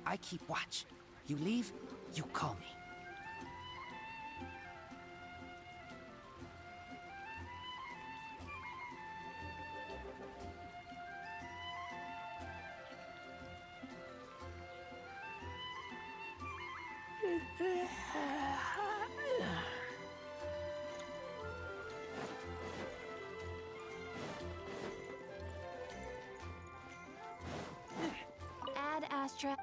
I keep watch. You leave, you call me. Add Astra.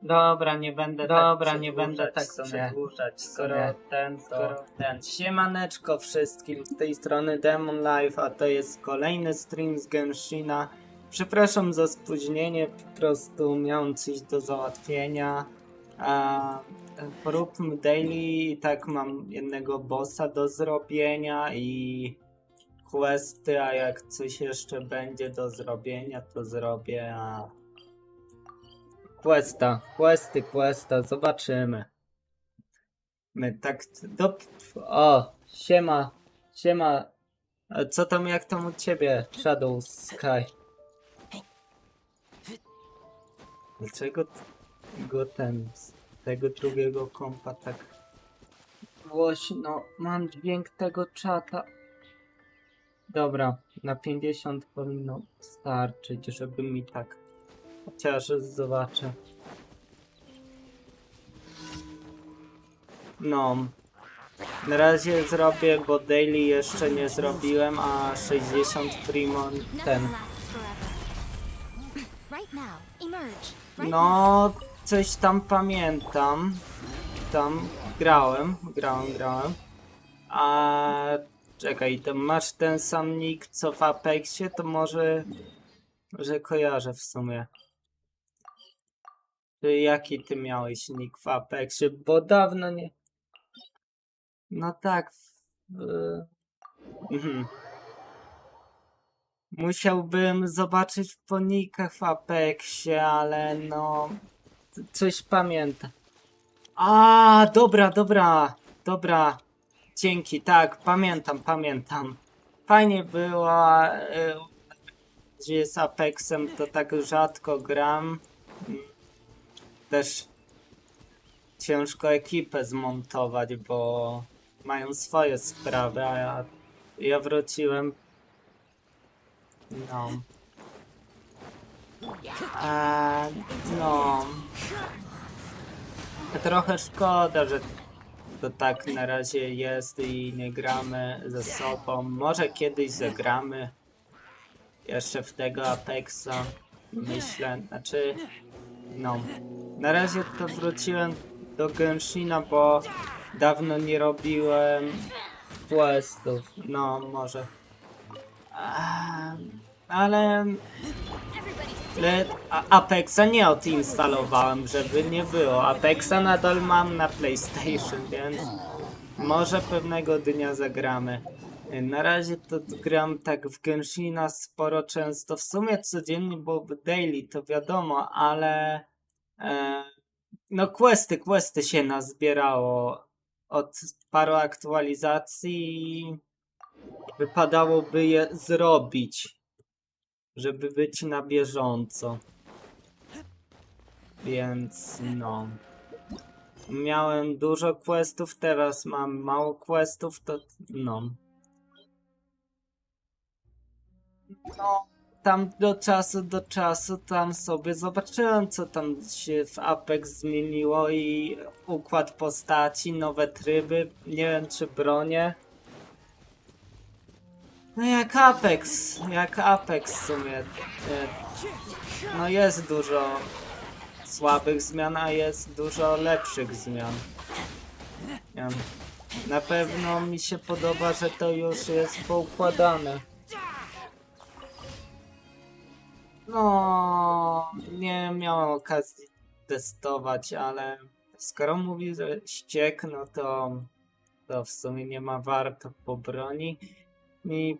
Dobra, nie będę tak przedłużać, skoro ten. Siemaneczko wszystkim, z tej strony Demon Life, a to jest kolejny stream z Genshina. Przepraszam za spóźnienie, po prostu miałem coś do załatwienia. Poróbmy daily i tak mam jednego bossa do zrobienia i questy, a jak coś jeszcze będzie do zrobienia, to zrobię, a Questa, zobaczymy. My tak O, siema. A co tam, jak tam u ciebie, Shadow Sky? Dlaczego go z tego drugiego kompa tak głośno? Mam dźwięk tego czata. Dobra, na 50 powinno starczyć, żeby mi tak... Chociaż zobaczę. No. Na razie zrobię, bo daily jeszcze nie zrobiłem, a 60 primo ten. No, coś tam pamiętam. Tam grałem. A czekaj, to masz ten sam nick co w Apexie, to może kojarzę w sumie. Jaki ty miałeś nick w Apexie? Bo dawno nie... No tak. Musiałbym zobaczyć po nickach w Apexie, ale no... Coś pamiętam. A, dobra. Dzięki, tak, pamiętam. Fajnie było, gdzie z Apexem to tak rzadko gram. Też ciężko ekipę zmontować, bo mają swoje sprawy, a ja wróciłem. No. No. Trochę szkoda, że to tak na razie jest i nie gramy ze sobą. Może kiedyś zagramy jeszcze w tego Apexa. Myślę, znaczy no. Na razie to wróciłem do Genshina, bo dawno nie robiłem questów. No, może. Ale Apexa nie odinstalowałem, żeby nie było. Apexa nadal mam na PlayStation, więc może pewnego dnia zagramy. Na razie to gram tak w Genshina sporo często. W sumie codziennie byłoby daily, to wiadomo, ale no questy się nazbierało od paru aktualizacji i wypadałoby je zrobić, żeby być na bieżąco. Więc no. Miałem dużo questów, teraz mam mało questów, to no. No, tam do czasu tam sobie zobaczyłem, co tam się w Apex zmieniło i układ postaci, nowe tryby, nie wiem czy bronie. No jak Apex w sumie. No jest dużo słabych zmian, a jest dużo lepszych zmian. Na pewno mi się podoba, że to już jest poukładane. No, nie miałem okazji testować, ale skoro mówi, że ściek, no to w sumie nie ma warto po broni. I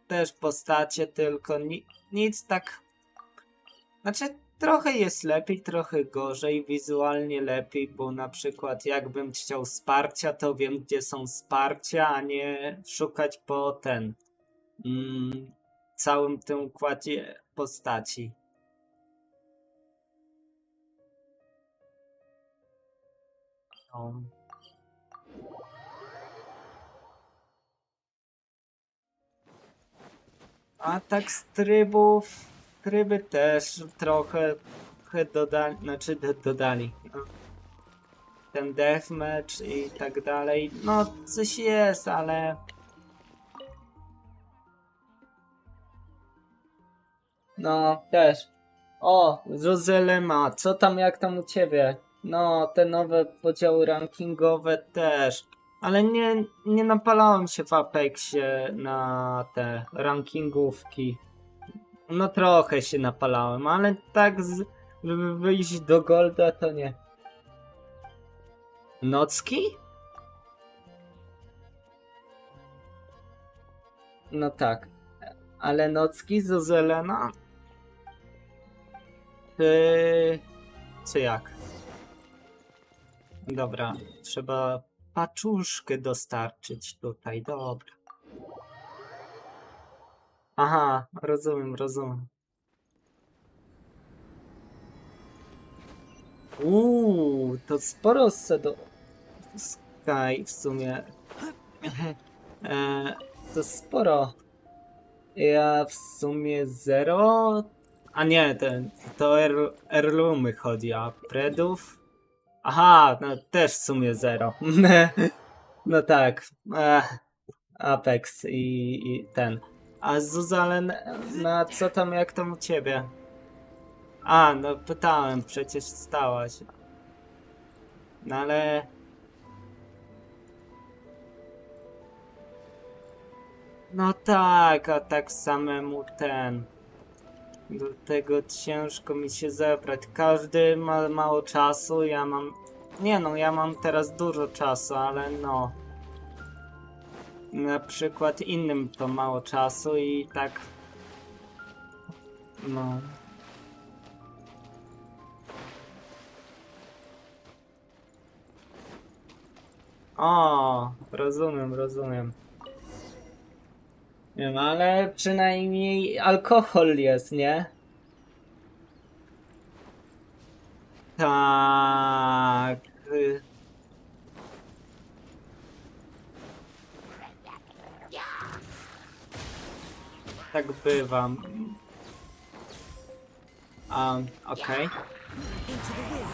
też postacie, tylko nic tak... Znaczy, trochę jest lepiej, trochę gorzej, wizualnie lepiej, bo na przykład jakbym chciał wsparcia, to wiem gdzie są wsparcia, a nie szukać po całym tym układzie postaci. No. A tak z tryby też trochę dodali, znaczy dodali. No. Ten deathmatch i tak dalej, no coś jest, ale... No, też. O, Zozelema, co tam, jak tam u ciebie? No, te nowe podziały rankingowe też. Ale nie napalałem się w Apexie na te rankingówki. No trochę się napalałem, ale tak, żeby wyjść do Golda, to nie. Nocki? No tak. Ale Nocki, Zozelena? Czy jak? Dobra, trzeba paczuszkę dostarczyć tutaj, dobra. Aha, rozumiem. To sporo do Sky w sumie. To sporo. Ja w sumie 0. A nie, to Erlumy chodzi, a Predów. Aha, no też w sumie 0. No tak. Apex i ten. A Zuzalen, na co tam, jak tam u ciebie? A, no pytałem, przecież stałaś. No ale... No tak, a tak samemu do tego ciężko mi się zebrać. Każdy ma mało czasu, ja mam... Nie no, ja mam teraz dużo czasu, ale no... Na przykład innym to mało czasu i tak... No... O, rozumiem. Nie wiem, ale przynajmniej alkohol jest, nie? Tak. Tak bywa. Okej. Into the wind.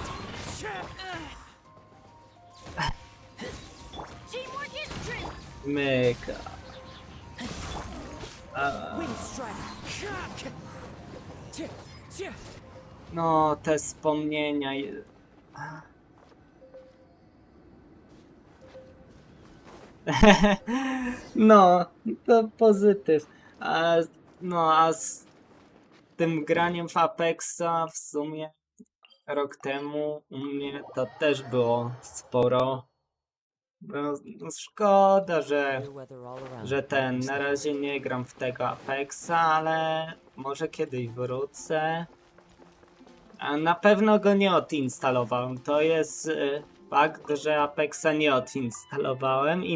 Teamwork is strength. Myk. Wind strike. No, te wspomnienia. No, to pozytyw. A z tym graniem w Apexa w sumie rok temu u mnie to też było sporo. No, szkoda, że na razie nie gram w tego Apexa, ale może kiedyś wrócę. A na pewno go nie odinstalowałem. To jest fakt, że Apexa nie odinstalowałem i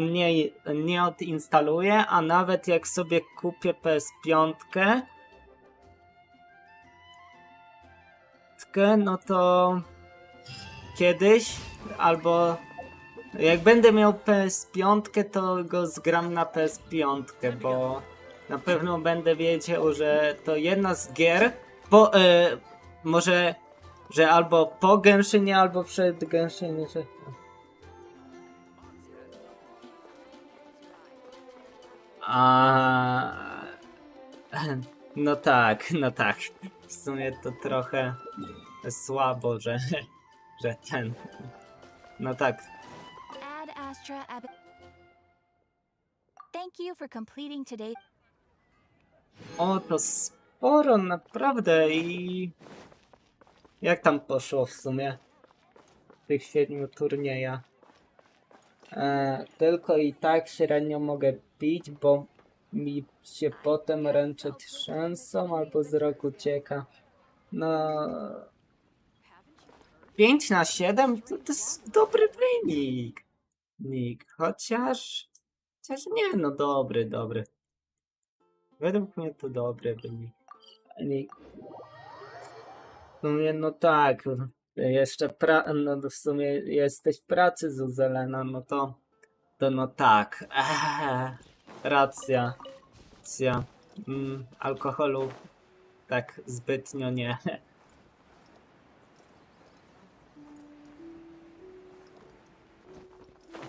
nie odinstaluję, a nawet jak sobie kupię PS5, no to kiedyś, albo jak będę miał PS5, to go zgram na PS5, bo na pewno będę wiedział, że to jedna z gier, może, że albo po Genshinie, albo przed Genshinie, że... No tak, no tak. W sumie to trochę słabo, że ten... No tak. Ad Astra Ab. Thank you for completing today. O, to sporo, naprawdę. I jak tam poszło w sumie w tych 7 turniejach? Tylko i tak średnio mogę pić, bo mi się potem ręce trzęsą albo wzrok ucieka. No... 5/7 to jest dobry wynik. Chociaż nie, no dobry. Według mnie to dobry wynik. W sumie no tak, jeszcze no w sumie jesteś w pracy Zuzelena, no to no tak. Racja. Alkoholu tak zbytnio nie.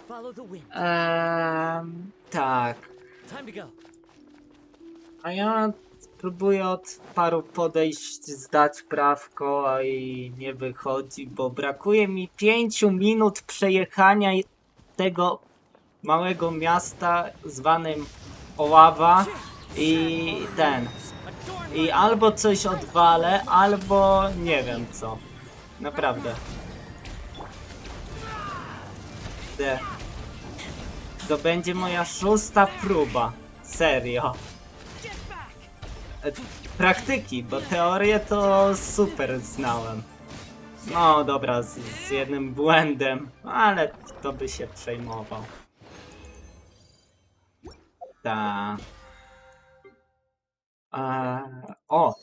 Follow the wind. Tak. Time to go. A ja próbuję od paru podejść zdać prawko, a i nie wychodzi, bo brakuje mi 5 minut przejechania tego małego miasta zwanym Oława i I albo coś odwalę, albo nie wiem co. Naprawdę. To będzie moja 6. próba. Serio. Praktyki, bo teorię to super znałem. No dobra, z jednym błędem, ale kto by się przejmował. Ta. O!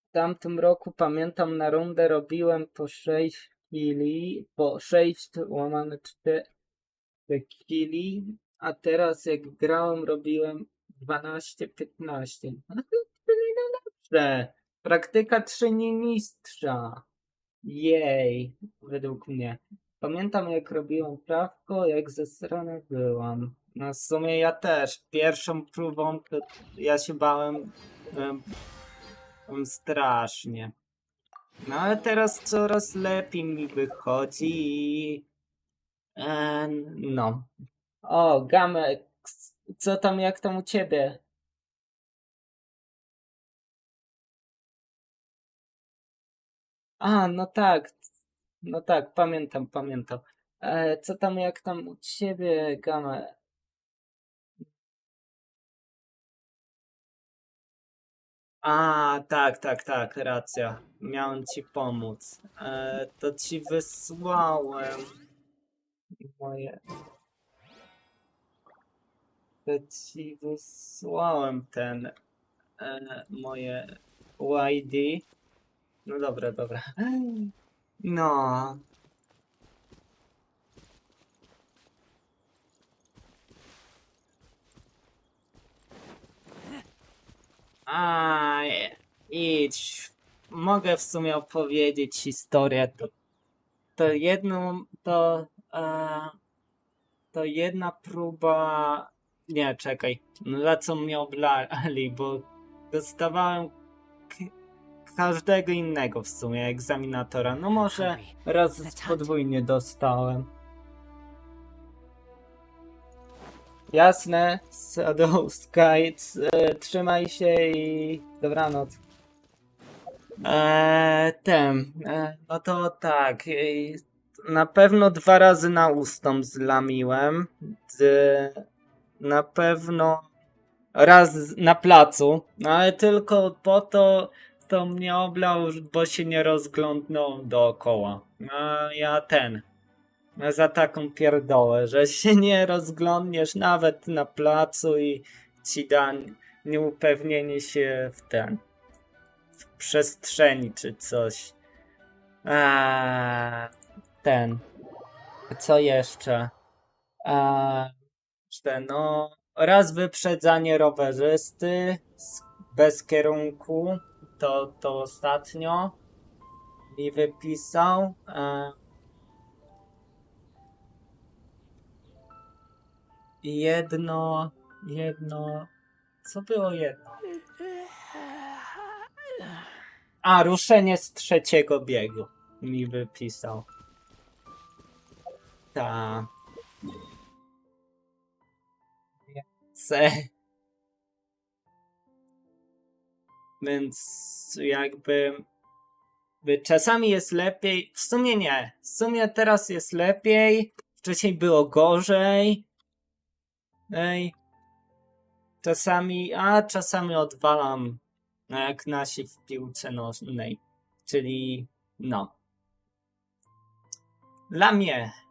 W tamtym roku pamiętam na rundę robiłem po 6 chwili, po 6/4 kili, a teraz jak grałem robiłem 12-15. No to czyli najlepsze. Praktyka czyni mistrza. Jej, według mnie. Pamiętam jak robiłem prawko, jak ze strony byłam. No w sumie ja też. Pierwszą próbą to ja się bałem strasznie. No ale teraz coraz lepiej mi wychodzi i... no. O, Gamek, co tam, jak tam u ciebie? No tak, pamiętam. Co tam, jak tam u ciebie, Gamek? Tak, racja. Miałem ci pomóc. To ci wysłałem moje... To ci wysłałem moje UID. No dobra, dobra. No. A, idź. Mogę w sumie opowiedzieć historię. To jedną, to jedna próba. Nie, czekaj. Na co mnie oblali, bo dostawałem każdego innego w sumie egzaminatora. No może raz podwójnie dostałem. Jasne, Sadowska, trzymaj się i dobranoc. No to tak, na pewno 2 razy na ustąp zlamiłem, na pewno raz na placu, ale tylko po to, to mnie oblał, bo się nie rozglądnął dookoła. A ja za taką pierdołę, że się nie rozglądniesz nawet na placu i ci da nieupewnienie się w przestrzeni czy coś. Co jeszcze? No, raz wyprzedzanie rowerzysty bez kierunku, to ostatnio mi wypisał. Jedno, co było jedno? A, ruszenie z 3. biegu mi wypisał. Ta. Więc jakby czasami jest lepiej, w sumie nie, w sumie teraz jest lepiej, wcześniej było gorzej. Czasami odwalam jak nasi w piłce nożnej, czyli no.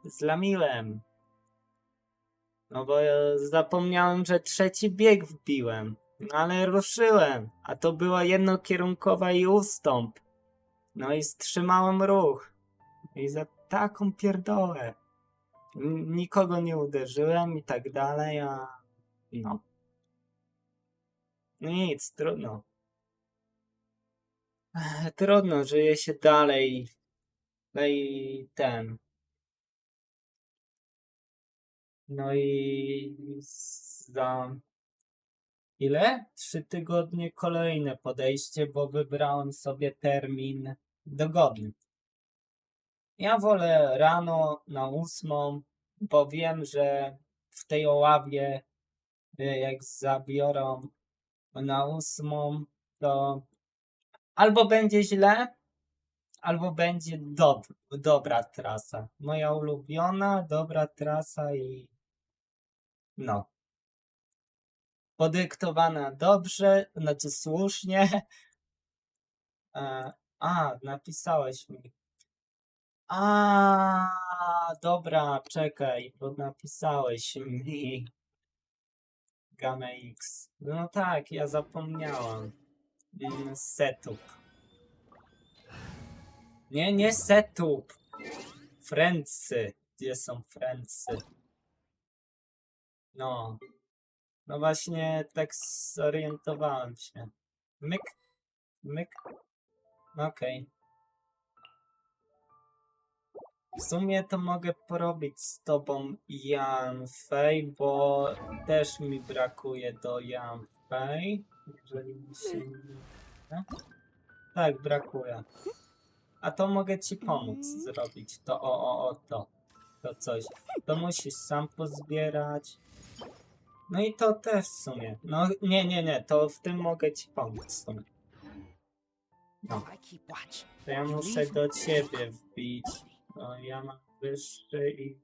Zlamiłem. No bo ja zapomniałem, że 3. bieg wbiłem, no ale ruszyłem, a to była jednokierunkowa i ustąp. No i wstrzymałem ruch. I za taką pierdołę. Nikogo nie uderzyłem i tak dalej, a no. Nic, trudno. Trudno, żyje się dalej. No i No i za ile? 3 tygodnie kolejne podejście, bo wybrałem sobie termin dogodny. Ja wolę rano na 8, bo wiem, że w tej Oławie jak zabiorą na 8, to albo będzie źle, albo będzie dobra trasa. Moja ulubiona, dobra trasa i no. Podyktowana dobrze, znaczy słusznie. Napisałeś mi. Dobra, czekaj, bo napisałeś mi. Gamma X. No tak, ja zapomniałam. Setup. Nie setup. Friendsy. Gdzie są friendsy? No. No właśnie tak zorientowałem się. Myk. Okej. W sumie to mogę porobić z tobą Janfej, bo też mi brakuje do Janfej. Jeżeli mi się nie... Tak, brakuje. A to mogę ci pomóc zrobić. To coś. To musisz sam pozbierać. No i to też w sumie. No nie, to w tym mogę ci pomóc w sumie. No. To ja muszę do ciebie wbić. No ja mam wyższy i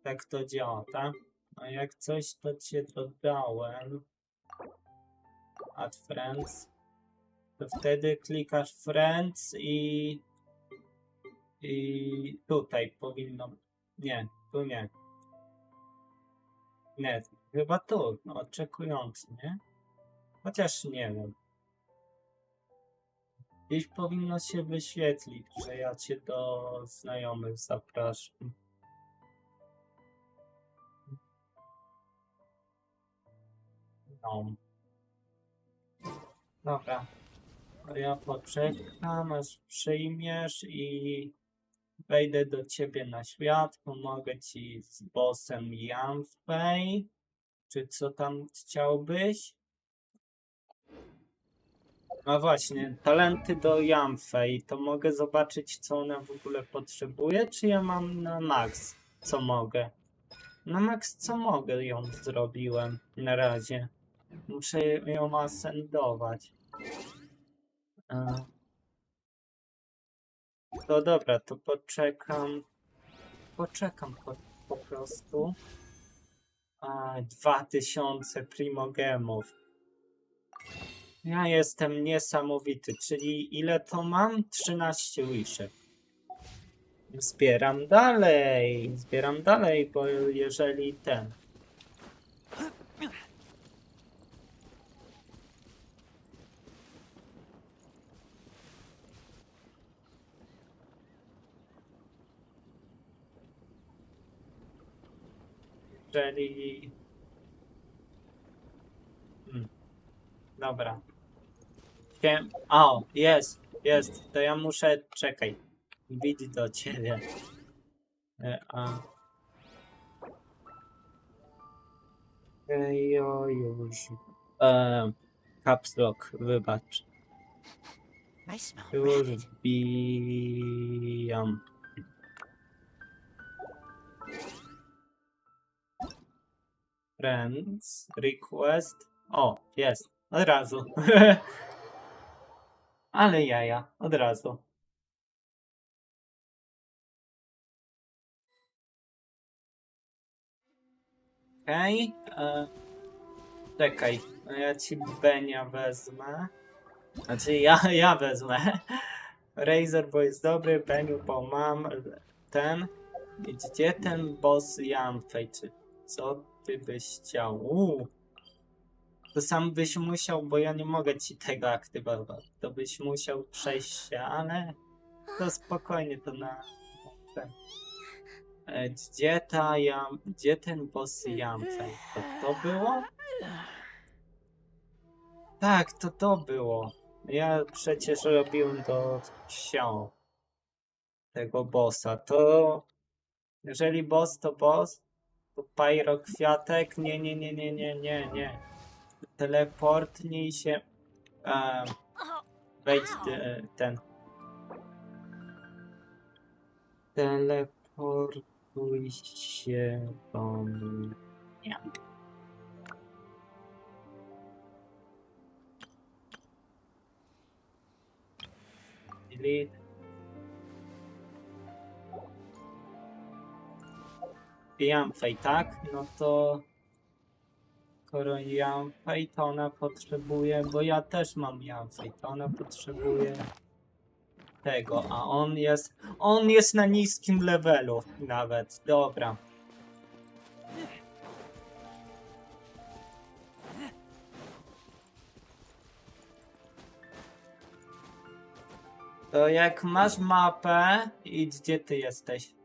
tak to działa, tak? A jak coś to cię dodałem. Add friends. To wtedy klikasz friends i tutaj powinno... Nie, tu nie. Nie, chyba tu. No, oczekujący, nie? Chociaż nie wiem. Gdzieś powinno się wyświetlić, że ja cię do znajomych zapraszam. No. Dobra. To ja poczekam, aż przyjmiesz i wejdę do ciebie na świat. Pomogę ci z bossem Jamfej. Czy co tam chciałbyś? No właśnie, talenty do Jamfej. To mogę zobaczyć, co ona w ogóle potrzebuje, czy ja mam na max, co mogę? Na max, co mogę ją zrobiłem na razie. Muszę ją asendować. To dobra, to poczekam. Poczekam po prostu. 2000 primogemów. Ja jestem niesamowity, czyli ile to mam? 13 wiszy. Zbieram dalej, bo jeżeli ten... Jeżeli... Dobra. O, jest. To ja muszę... Czekaj. Widz do ciebie. Już. Caps Lock, wybacz. I smell Już rabbit. wbijam. Friends, request. O, jest. Od razu. Ale jaja, od razu. Okej. Czekaj, no ja ci Benia wezmę. Znaczy ja wezmę. Razer, bo jest dobry, Beniu, bo mam ten. Gdzie ten boss Jamfej? Czy co ty byś chciał? To sam byś musiał, bo ja nie mogę ci tego aktywować. To byś musiał przejść się, ale to spokojnie, to na ten. Gdzie ten boss Jamfej? To było? Tak, to było. Ja przecież robiłem do tego bossa. To jeżeli boss to boss, to Pyro Kwiatek. Nie. Teleportnij się. Wejdź ten. Teleportuj się do mnie. Delete. Jamfej, tak? No to skoro Jamfej, to ona potrzebuje, bo ja też mam Jamfej, to ona potrzebuje tego, a on jest na niskim levelu nawet, dobra. To jak masz mapę i gdzie ty jesteś?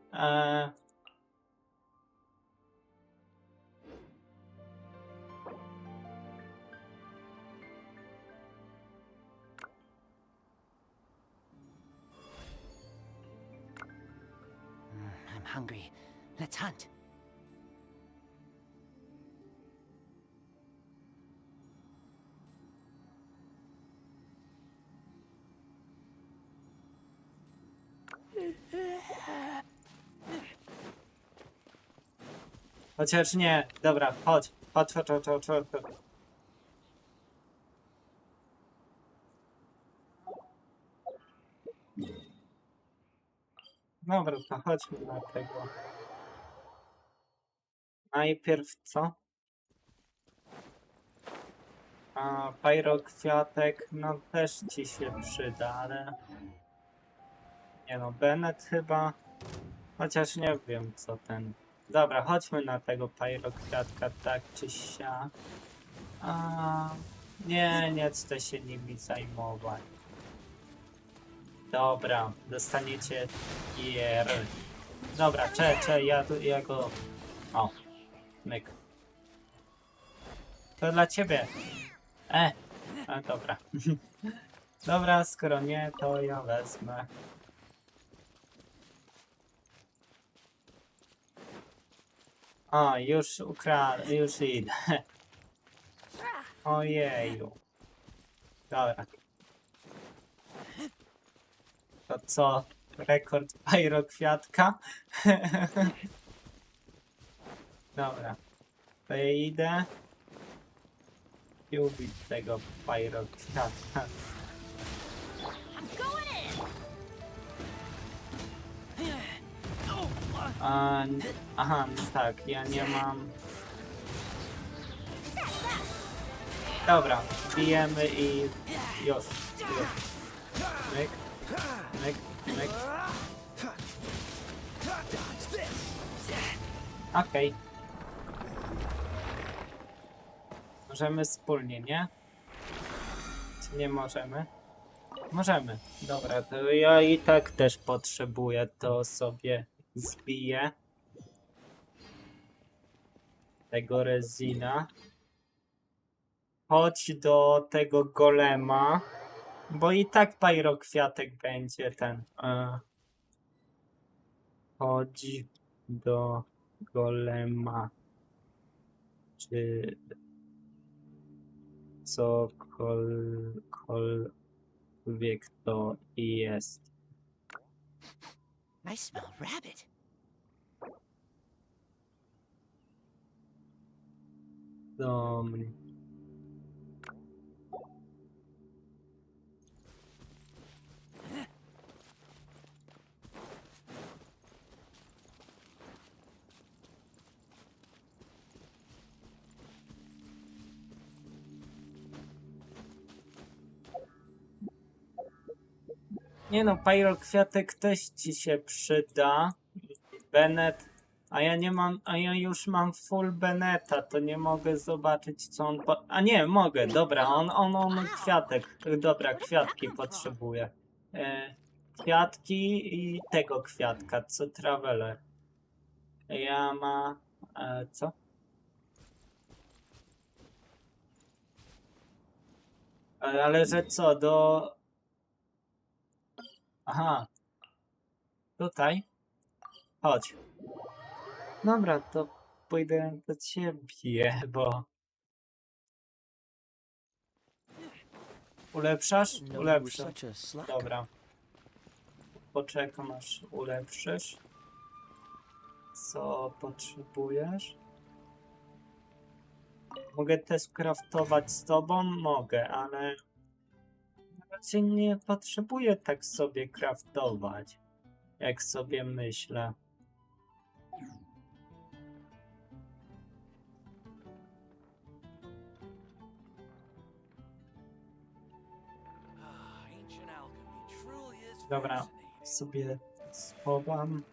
I'm hungry. Let's hunt. Chociaż nie, dobra, chodź. Dobra, to chodźmy na tego. Najpierw co? Pyro Kwiatek, no też ci się przyda, ale... Nie no, Bennett chyba... Chociaż nie wiem co ten... Dobra, chodźmy na tego Pyro Kwiatka, tak czy siak. Nie chcę się nimi zajmować. Dobra, dostaniecie IR. Dobra, ja go... O, myk. To dla ciebie. Dobra. Dobra, skoro nie, to ja wezmę. O, już idę. Ojeju. Dobra. To co? Rekord pyrokwiatka? Dobra. To ja idę i ubić tego pyrokwiatka. Aha, no tak, ja nie mam... Dobra, bijemy i już. Myk, myk, myk. Okej. Możemy wspólnie, nie? Czy nie możemy? Możemy. Dobra, to ja i tak też potrzebuję, to sobie zbiję tego rezina. Chodź do tego golema, bo i tak pyrokwiatek będzie ten. Chodź do golema, czy cokolwiek to jest. I smell rabbit. Do mnie. Nie no, pyrokwiatek też ci się przyda. Bennett. A ja nie mam, a ja już mam full Bennetta, to nie mogę zobaczyć co on... A nie, mogę, dobra, on kwiatek, dobra, kwiatki potrzebuje. Kwiatki i tego kwiatka, co Traveler. Ja ma... co? Ale że co, do... Aha. Tutaj? Chodź. Dobra, to pójdę do ciebie, bo... Ulepszasz? Ulepszę. Dobra. Poczekam aż ulepszysz. Co potrzebujesz? Mogę też craftować z tobą? Mogę, ale... raczej nie potrzebuję tak sobie craftować, jak sobie myślę. Dobra, sobie schowam.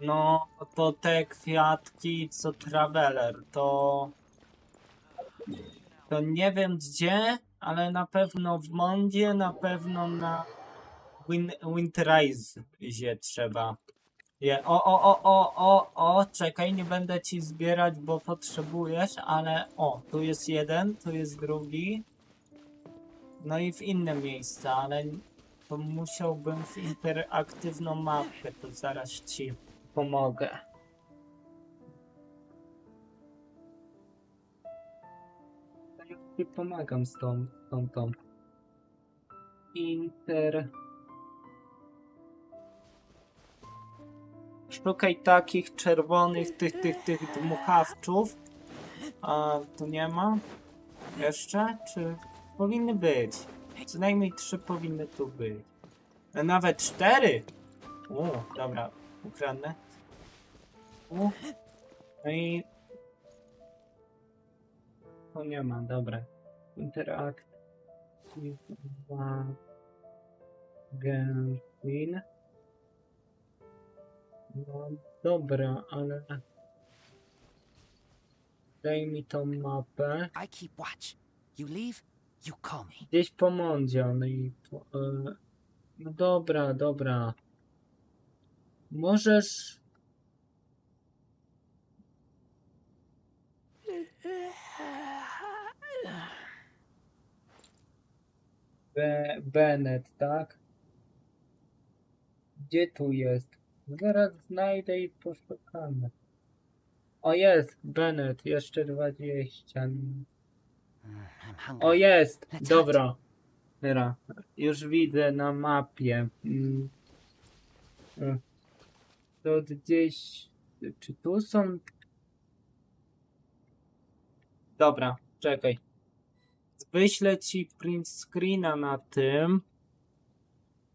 No, to te kwiatki, co Traveler, to nie wiem gdzie, ale na pewno w Mondzie, na pewno na Winterize trzeba. Czekaj, nie będę ci zbierać, bo potrzebujesz, ale tu jest jeden, tu jest drugi. No i w inne miejsca, ale to musiałbym w interaktywną mapkę, to zaraz ci pomogę. Ja ci pomagam z tą. Szukaj takich czerwonych, tych dmuchawczów. A tu nie ma? Jeszcze? Czy powinny być? Co najmniej 3 powinny tu być. Nawet 4! Dobra, ukradnę. No i... to nie ma, dobra. Interakt. Genshin. No dobra, ale daj mi tą mapę. I keep watch. You leave, you call me. Gdzieś po mądzie on i no dobra, dobra. Możesz... Bennett, tak? Gdzie tu jest? Zaraz znajdę i poszukamy. O jest, Bennett, jeszcze 20. I'm hungry. O jest, Let's dobra. Dobra, już widzę na mapie. To gdzieś... Czy tu są... Dobra, czekaj. Wyślę ci print screena na tym.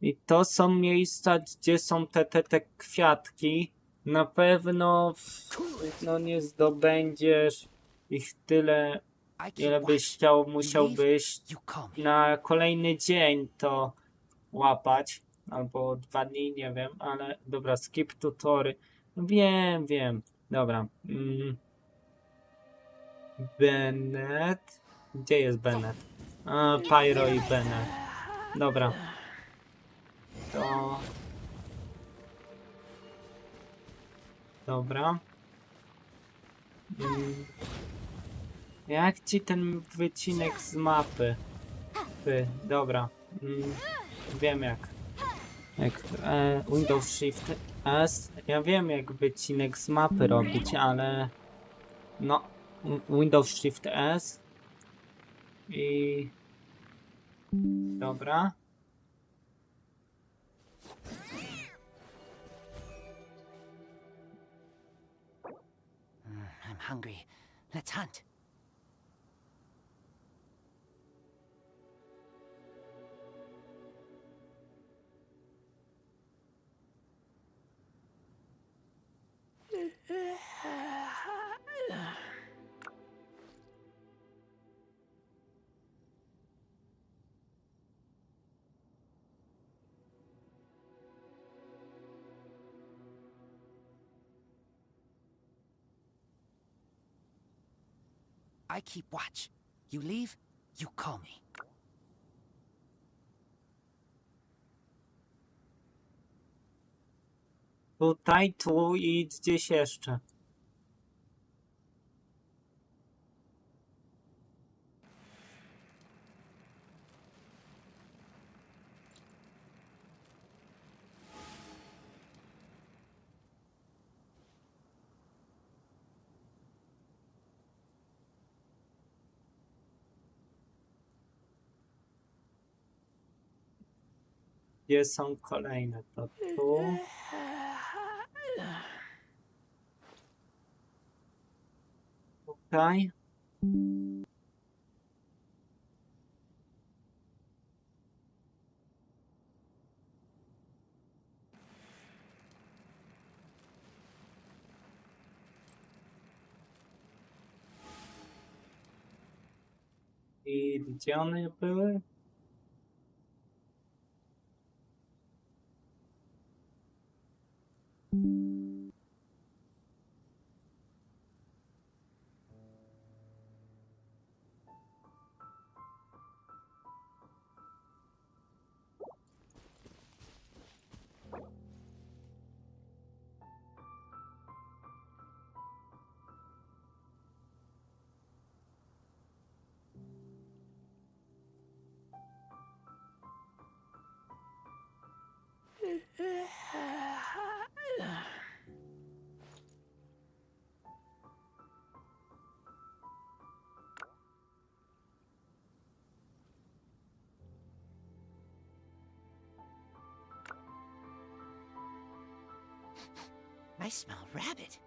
I to są miejsca, gdzie są te kwiatki. Na pewno no nie zdobędziesz ich tyle, I keep ile watch. byś chciał, You leave, musiałbyś you call me. na kolejny dzień to łapać. Albo 2 dni, nie wiem, ale dobra, skip tutory. Wiem. Dobra. Bennett. Gdzie jest Bennett? Pyro i Bennett. Dobra. To... Dobra. Jak ci ten wycinek z mapy? Dobra. Wiem jak. Windows Shift S. Ja wiem jak wycinek z mapy robić, ale... No. Windows Shift S. I... Dobra. I'm hungry. Let's hunt. I keep watch. You leave, you call me. Tutaj, tu i gdzieś jeszcze. Gdzie są kolejne? To tu. Tutaj. I gdzie one były? I smell rabbit.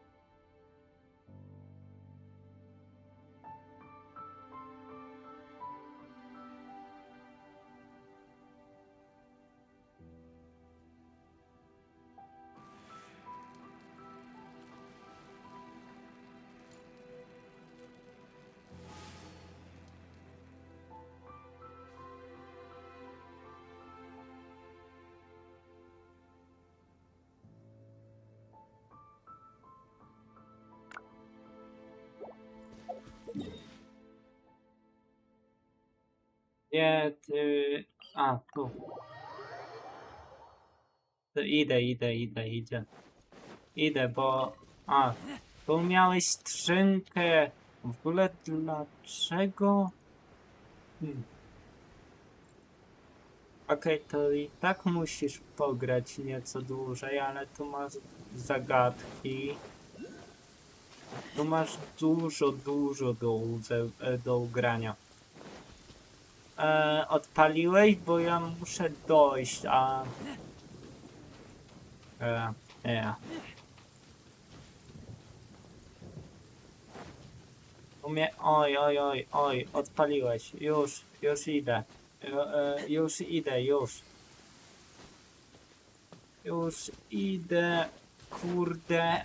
Nie, ty... A, tu. To idę, bo... A, tu miałeś skrzynkę. W ogóle dlaczego? Okej, to i tak musisz pograć nieco dłużej, ale tu masz zagadki. Tu masz dużo do ugrania. Odpaliłeś, bo ja muszę dojść, a... Nie. Oj, odpaliłeś. Już idę. Już idę, kurde.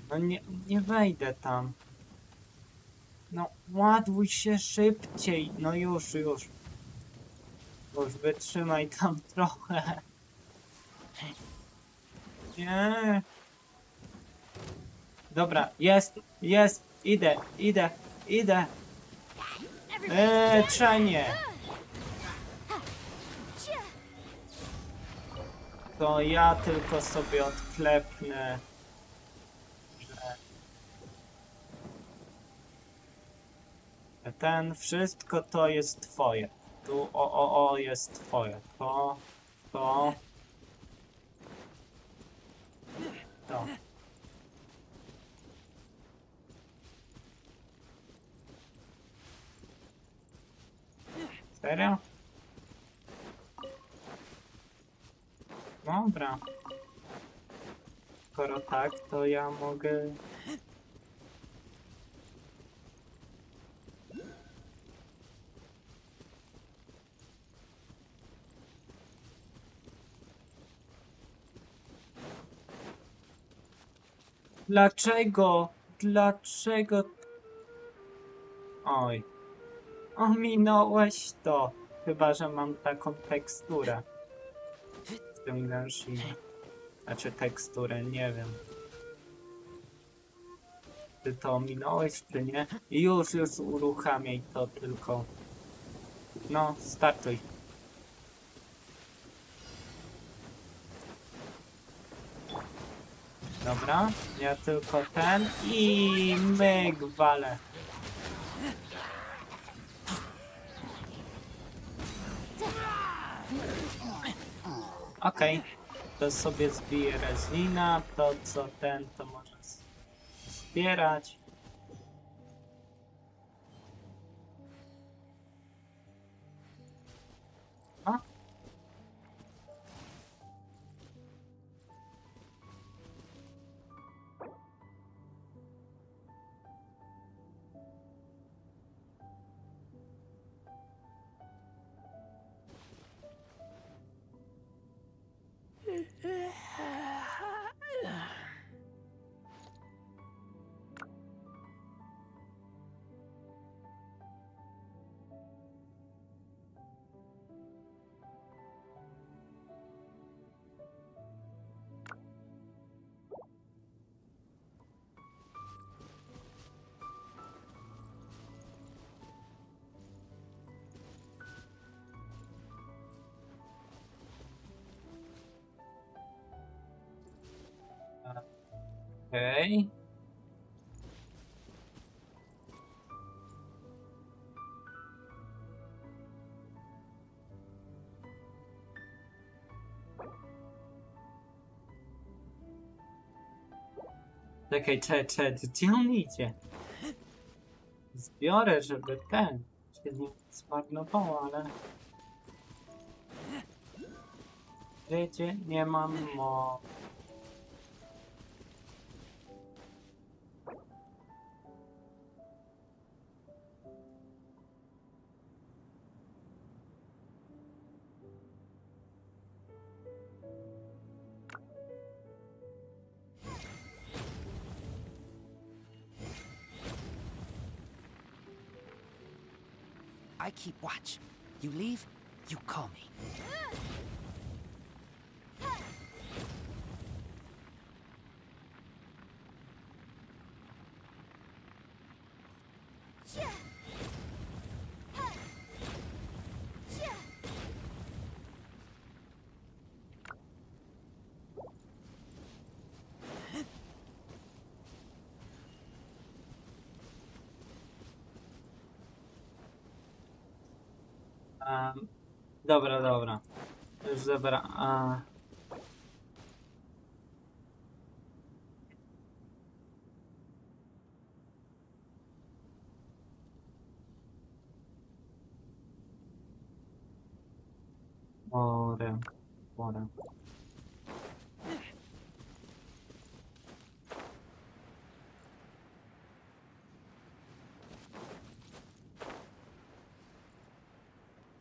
No nie wejdę tam. No ładuj się szybciej. No już. Już wytrzymaj tam trochę. Nie. Dobra, jest, idę. Trzenie. To ja tylko sobie odklepnę, że ten wszystko to jest twoje. Tu jest twoje. To. Serio? Dobra. Skoro tak, to ja mogę... Dlaczego? Oj. Ominąłeś to. Chyba, że mam taką teksturę. Z tym Genshinem. Znaczy teksturę, nie wiem. Ty to ominąłeś, czy nie? Już uruchamiaj to tylko. No, startuj. Dobra, ja tylko ten i myk walę. Okej, to sobie zbiję rezina, to co ten to może zbierać. O. Okej. Czekaj, gdzie on idzie? Zbiorę, żeby ten się nie zmarnował, ale... Wiecie, nie mam mowy. I keep watch. You leave, you call me. Dobra, dobra. Już zebra. Morę.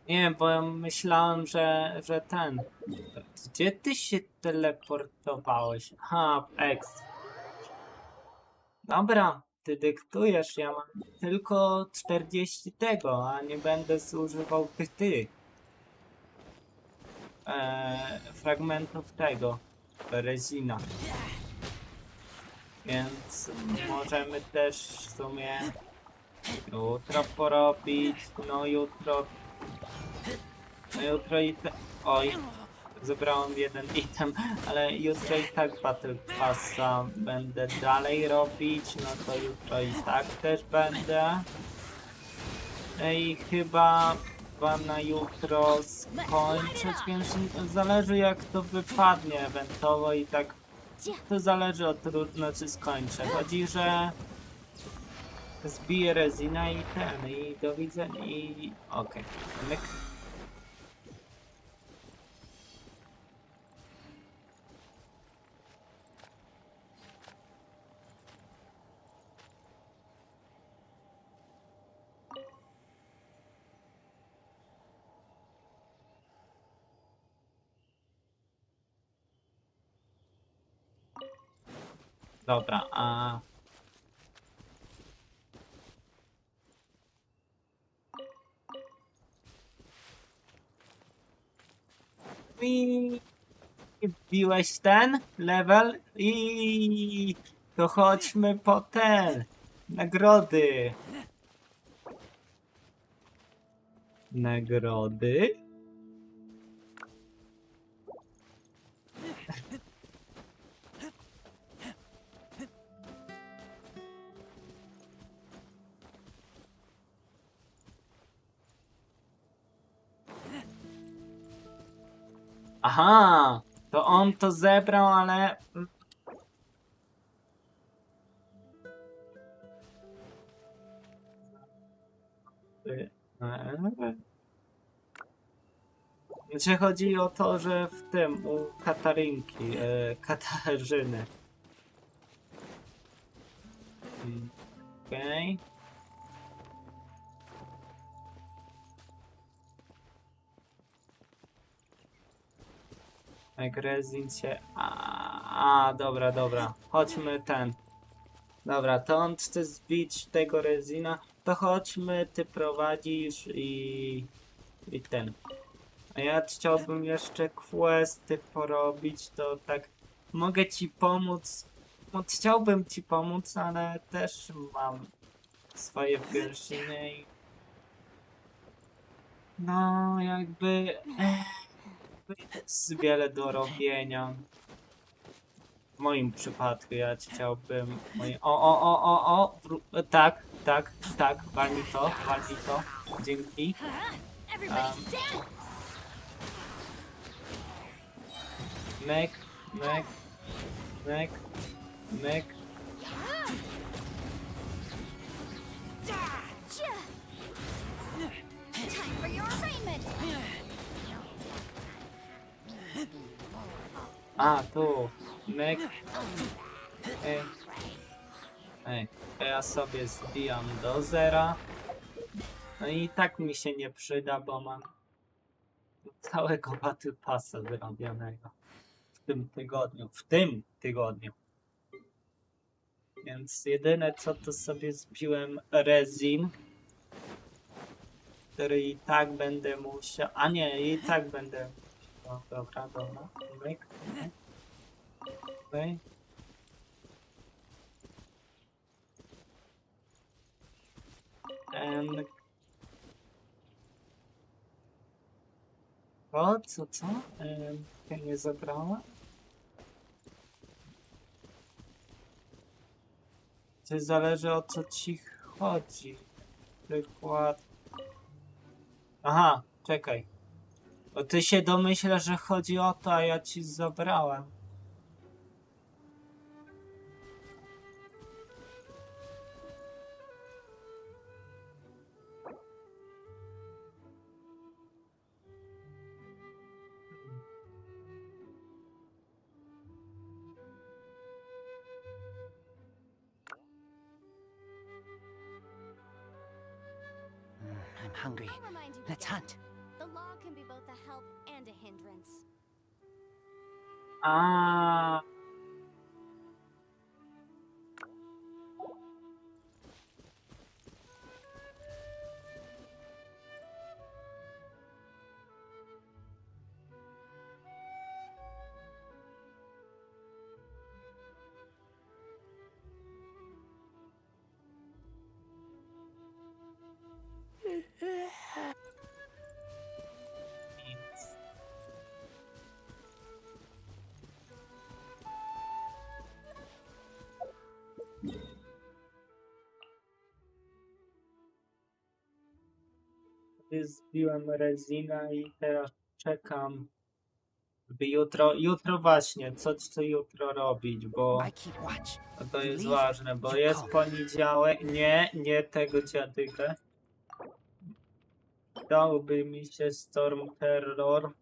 Nie, bo ja myślałem, że ten. Gdzie ty się teleportowałeś? Aha, X. Dobra, ty dyktujesz, ja mam tylko 40 tego, a nie będę zużywał tych fragmentów tego rezina. Więc możemy też w sumie jutro porobić, no jutro i oj, zebrałem jeden item, ale jutro i tak Battle Passa będę dalej robić, no to jutro i tak też będę. I chyba na jutro skończę z Genshin, zależy jak to wypadnie eventowo i tak to zależy od trudności skończę. Chodzi, że zbiję rezina i i do widzenia i okej. Myk. Dobra, i wbiłeś ten level i to chodźmy po ten nagrody. Aha, to on to zebrał, ale Znaczy chodzi o to, że w tym, u Katarynki, Katarzyny. Okej. Magazyn się... dobra. Chodźmy ten. Dobra, to on chce zbić tego rezina. To chodźmy, ty prowadzisz i ten. A ja chciałbym jeszcze questy porobić, to tak mogę ci pomóc. No, chciałbym ci pomóc, ale też mam swoje Genshinie i no jakby jest wiele do robienia. W moim przypadku ja chciałbym tak, walnij to, dzięki. Mek. Time for your arraignment. Tu. Mek. Ja sobie zbijam do zera. No i tak mi się nie przyda, bo mam całego Battle Passa zrobionego w tym tygodniu. Więc jedyne co to sobie zbiłem rezin, który i tak będę musiał, i tak będę musiał, dobra. Myk. Okay. Co? Ja nie zabrała? Coś zależy o co ci chodzi. Przykład. Aha, Czekaj. Bo ty się domyślasz, że chodzi o to, a ja ci zabrałem. I'm hungry. I'll remind you Let's again. hunt. The law can be both a help and a hindrance. A. Zbiłem rezina i teraz czekam. By jutro właśnie, co chcę jutro robić, bo I keep watch. to You jest leave, ważne, bo you jest come. poniedziałek, nie tego dziadykę. Dałby mi się Storm Terror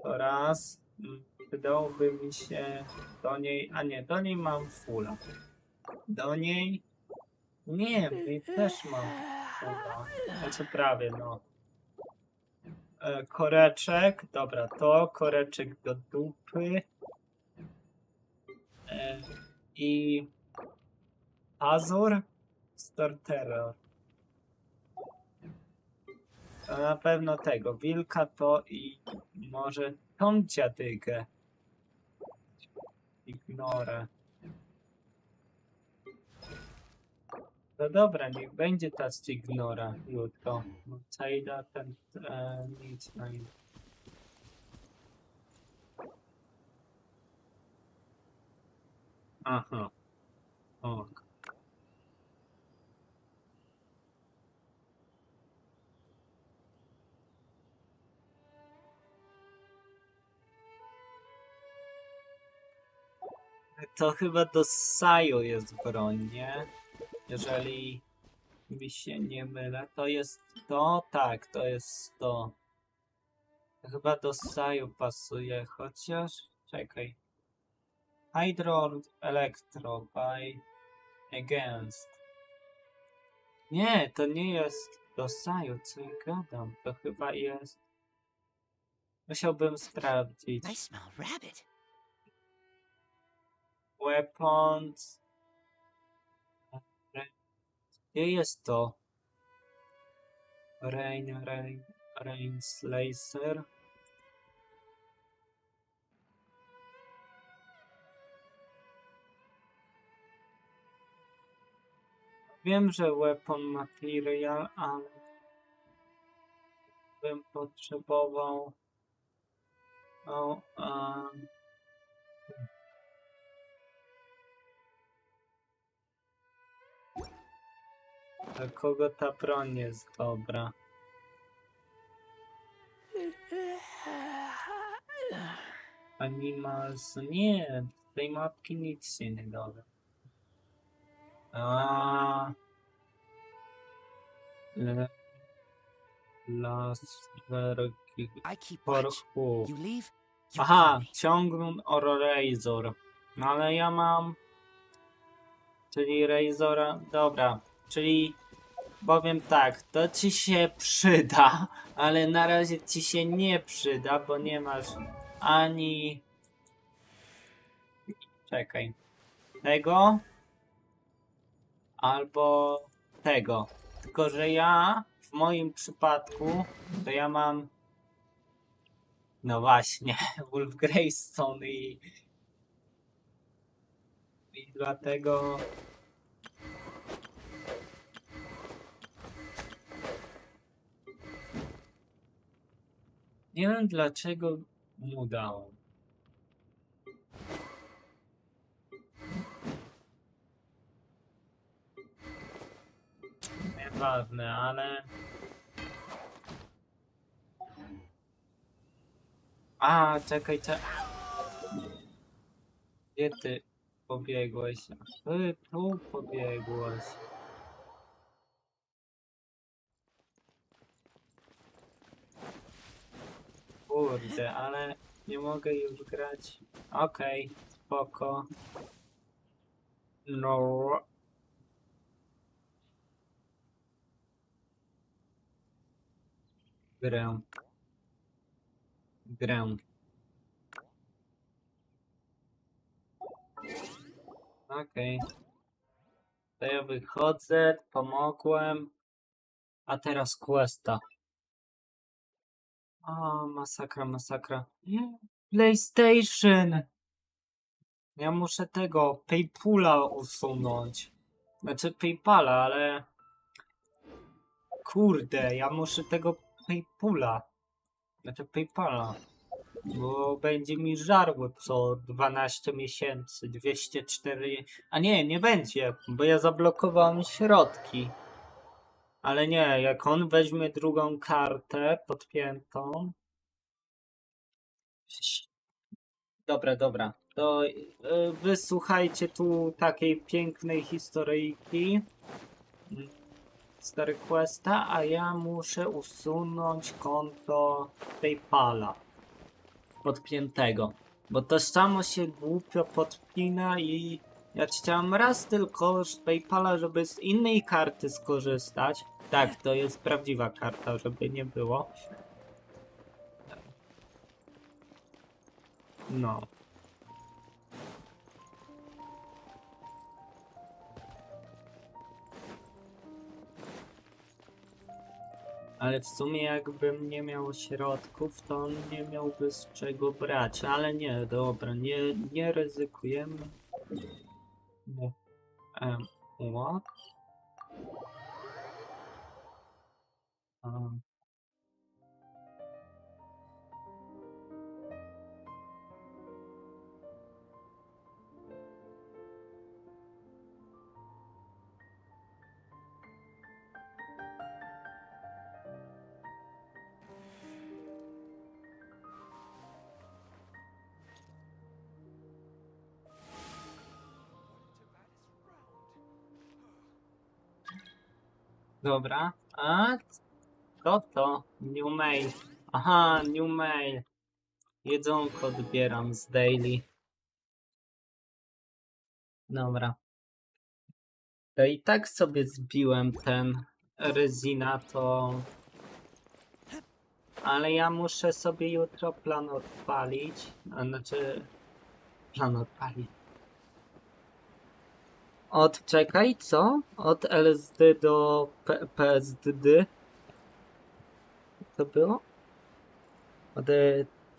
oraz przydałby mi się do niej, a nie, do niej mam fulla. Do niej, nie, i też mam fulla, znaczy prawie, no. Koreczek, dobra, to koreczek do dupy i Azur Startera. To na pewno tego, wilka to i może tą dziadykę. Ignorę. No dobra, niech będzie ta ignora jutro. Cejda ten nic na nim. Aha. Ok. To chyba do Saju jest broń, nie? Jeżeli mi się nie mylę, to jest to? Tak, to jest to. Chyba do Saju pasuje, chociaż... Czekaj. Hydro Electro by Against. Nie, to nie jest do Saju, co ja gadam. To chyba jest... Musiałbym sprawdzić. I smell rabbit. Weapons... Gdzie jest to? Rain Slayer. Wiem, że weapon material, ale bym potrzebował. No, dla kogo ta broń jest dobra? Animals. Nie, z tej mapki nic się nie doda. Las I keep watch. Porchu. You leave, you Aha, call me. ciągnun or Razor. No ale ja mam... Czyli Razora... Dobra, czyli... Powiem tak, to ci się przyda, ale na razie ci się nie przyda, bo nie masz ani... Czekaj. Tego... Albo tego. Tylko, że ja w moim przypadku to ja mam no właśnie Wolf Greystone i dlatego nie wiem dlaczego mu dał. Nieważne, ale A, czekaj, Gdzie ty pobiegłeś? Ty tu pobiegłeś. Kurde, ale nie mogę już grać. Okej, spoko. No. Grę. Grę. Okej. To ja wychodzę, pomogłem. A teraz Questa. O, masakra, masakra. Nie. PlayStation! Ja muszę tego PayPala usunąć. Znaczy PayPala, ale... Kurde, ja muszę tego PayPala. Znaczy PayPala. Bo będzie mi żarło co 12 miesięcy, 204... A nie, nie będzie, bo ja zablokowałem środki. Ale nie, jak on weźmie drugą kartę podpiętą... Dobra, dobra. To wysłuchajcie tu takiej pięknej historyjki. Stary Questa, a ja muszę usunąć konto PayPala podpiętego. Bo to samo się głupio podpina i ja chciałem raz tylko z PayPala, żeby z innej karty skorzystać. Tak, to jest prawdziwa karta, żeby nie było. No. Ale w sumie jakbym nie miał środków, to on nie miałby z czego brać. Ale nie, dobra, nie ryzykujemy. Nie. What? Um, dobra. A co to? New mail. Aha, new mail. Jedzonko odbieram z daily. Dobra. To i tak sobie zbiłem ten rezina, to... Ale ja muszę sobie jutro plan odpalić. A znaczy... Plan odpalić. Czekaj, co? Od LSD do PSD? To było?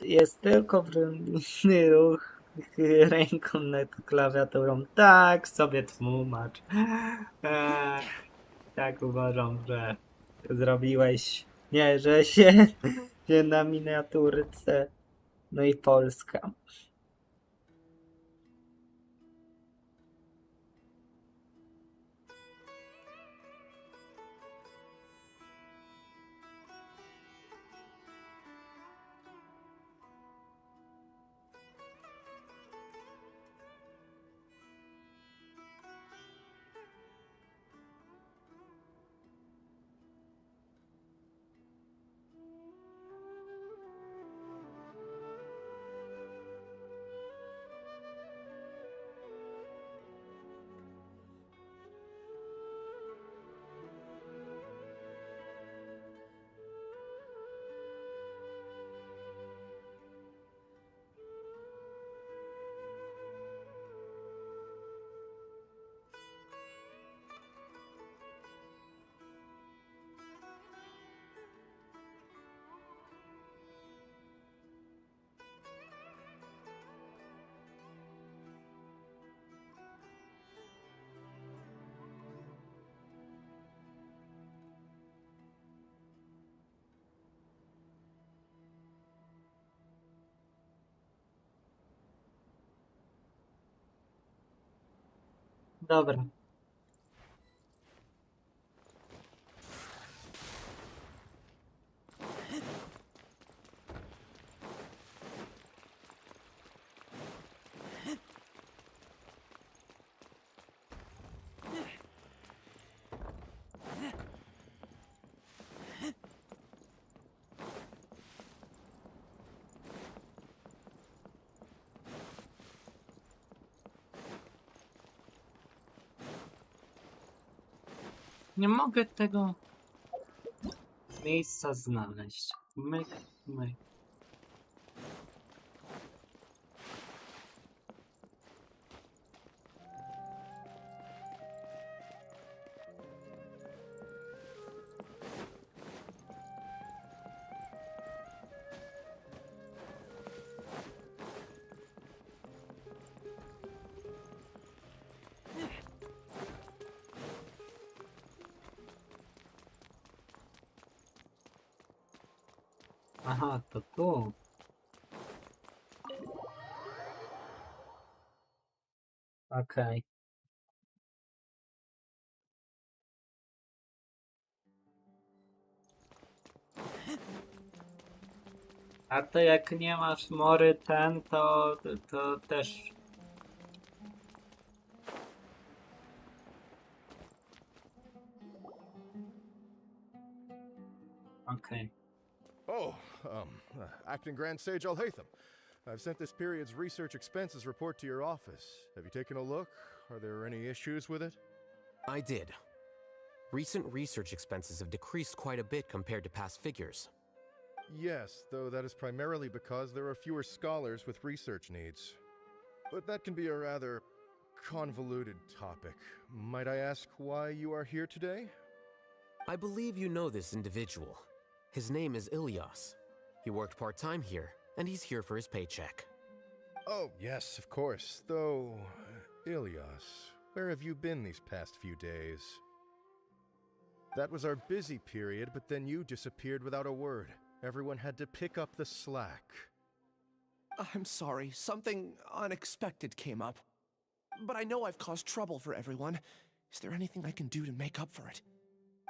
Jest tylko wręczny ruch ręką nad klawiaturą. Tak sobie tłumacz. Eee, tak uważam, że zrobiłeś. Nie, że się na miniaturce. No i Polska. Dobra. Nie mogę tego miejsca znaleźć. Myk, myk. Aha, to tu. Okej. A to jak nie masz mory ten, to też... Okej. Oh, Acting Grand Sage Al-Haytham. I've sent this period's research expenses report to your office. Have you taken a look? Are there any issues with it? I did. Recent research expenses have decreased quite a bit compared to past figures. Yes, though that is primarily because there are fewer scholars with research needs. But that can be a rather convoluted topic. Might I ask why you are here today? I believe you know this individual. His name is Ilyas. He worked part-time here, and he's here for his paycheck. Oh, yes, of course. Though, Ilyas, where have you been these past few days? That was our busy period, but then you disappeared without a word. Everyone had to pick up the slack. I'm sorry, something unexpected came up. But I know I've caused trouble for everyone. Is there anything I can do to make up for it?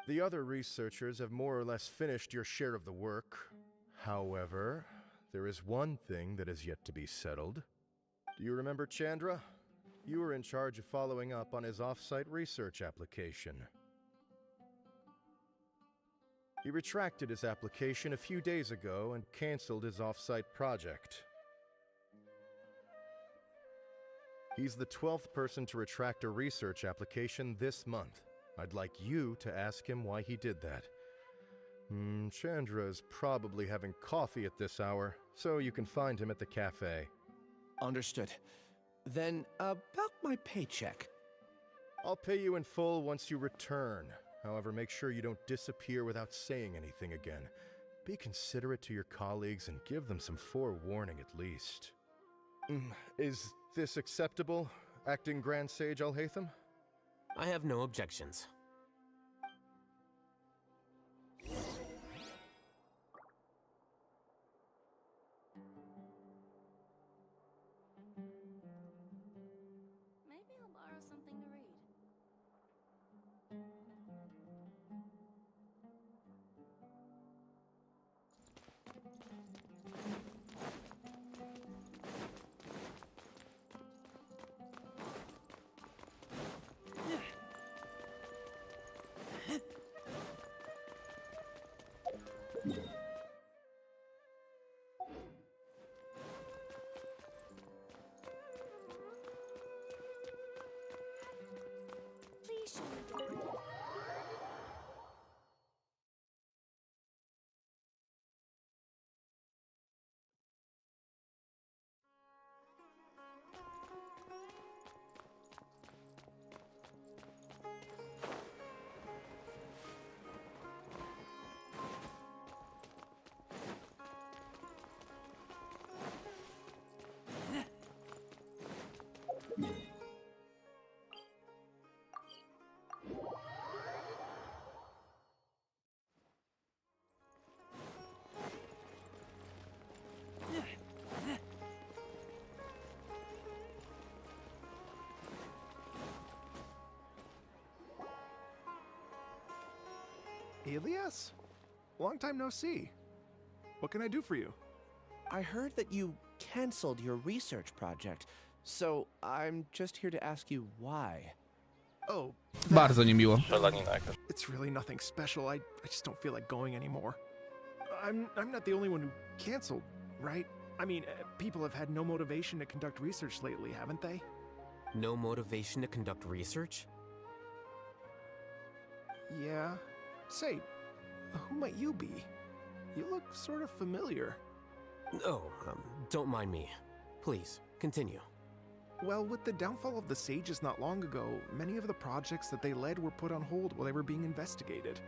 The other researchers have more or less finished your share of the work. However, there is one thing that is yet to be settled. Do you remember Chandra? You were in charge of following up on his off-site research application. He retracted his application a few days ago and canceled his off-site project. He's the 12th person to retract a research application this month. I'd like you to ask him why he did that. Chandra is probably having coffee at this hour, so you can find him at the cafe. Understood. Then, about my paycheck. I'll pay you in full once you return. However, make sure you don't disappear without saying anything again. Be considerate to your colleagues and give them some forewarning at least. Is this acceptable, Acting Grand Sage Al-Haytham? I have no objections. Maybe I'll borrow something to read. Please show me your credit. Ilyas? Long time no see. What can I do for you? I heard that you canceled your research project, so I'm just here to ask you why. Oh, Bardzo niemiło. it's really nothing special. I just don't feel like going anymore. I'm not the only one who canceled, right? I mean, people have had no motivation to conduct research lately, haven't they? No motivation to conduct research? Yeah? Say, who might you be? You look sort of familiar. Oh, don't mind me. Please, continue. Well, with the downfall of the Sages not long ago, many of the projects that they led were put on hold while they were being investigated.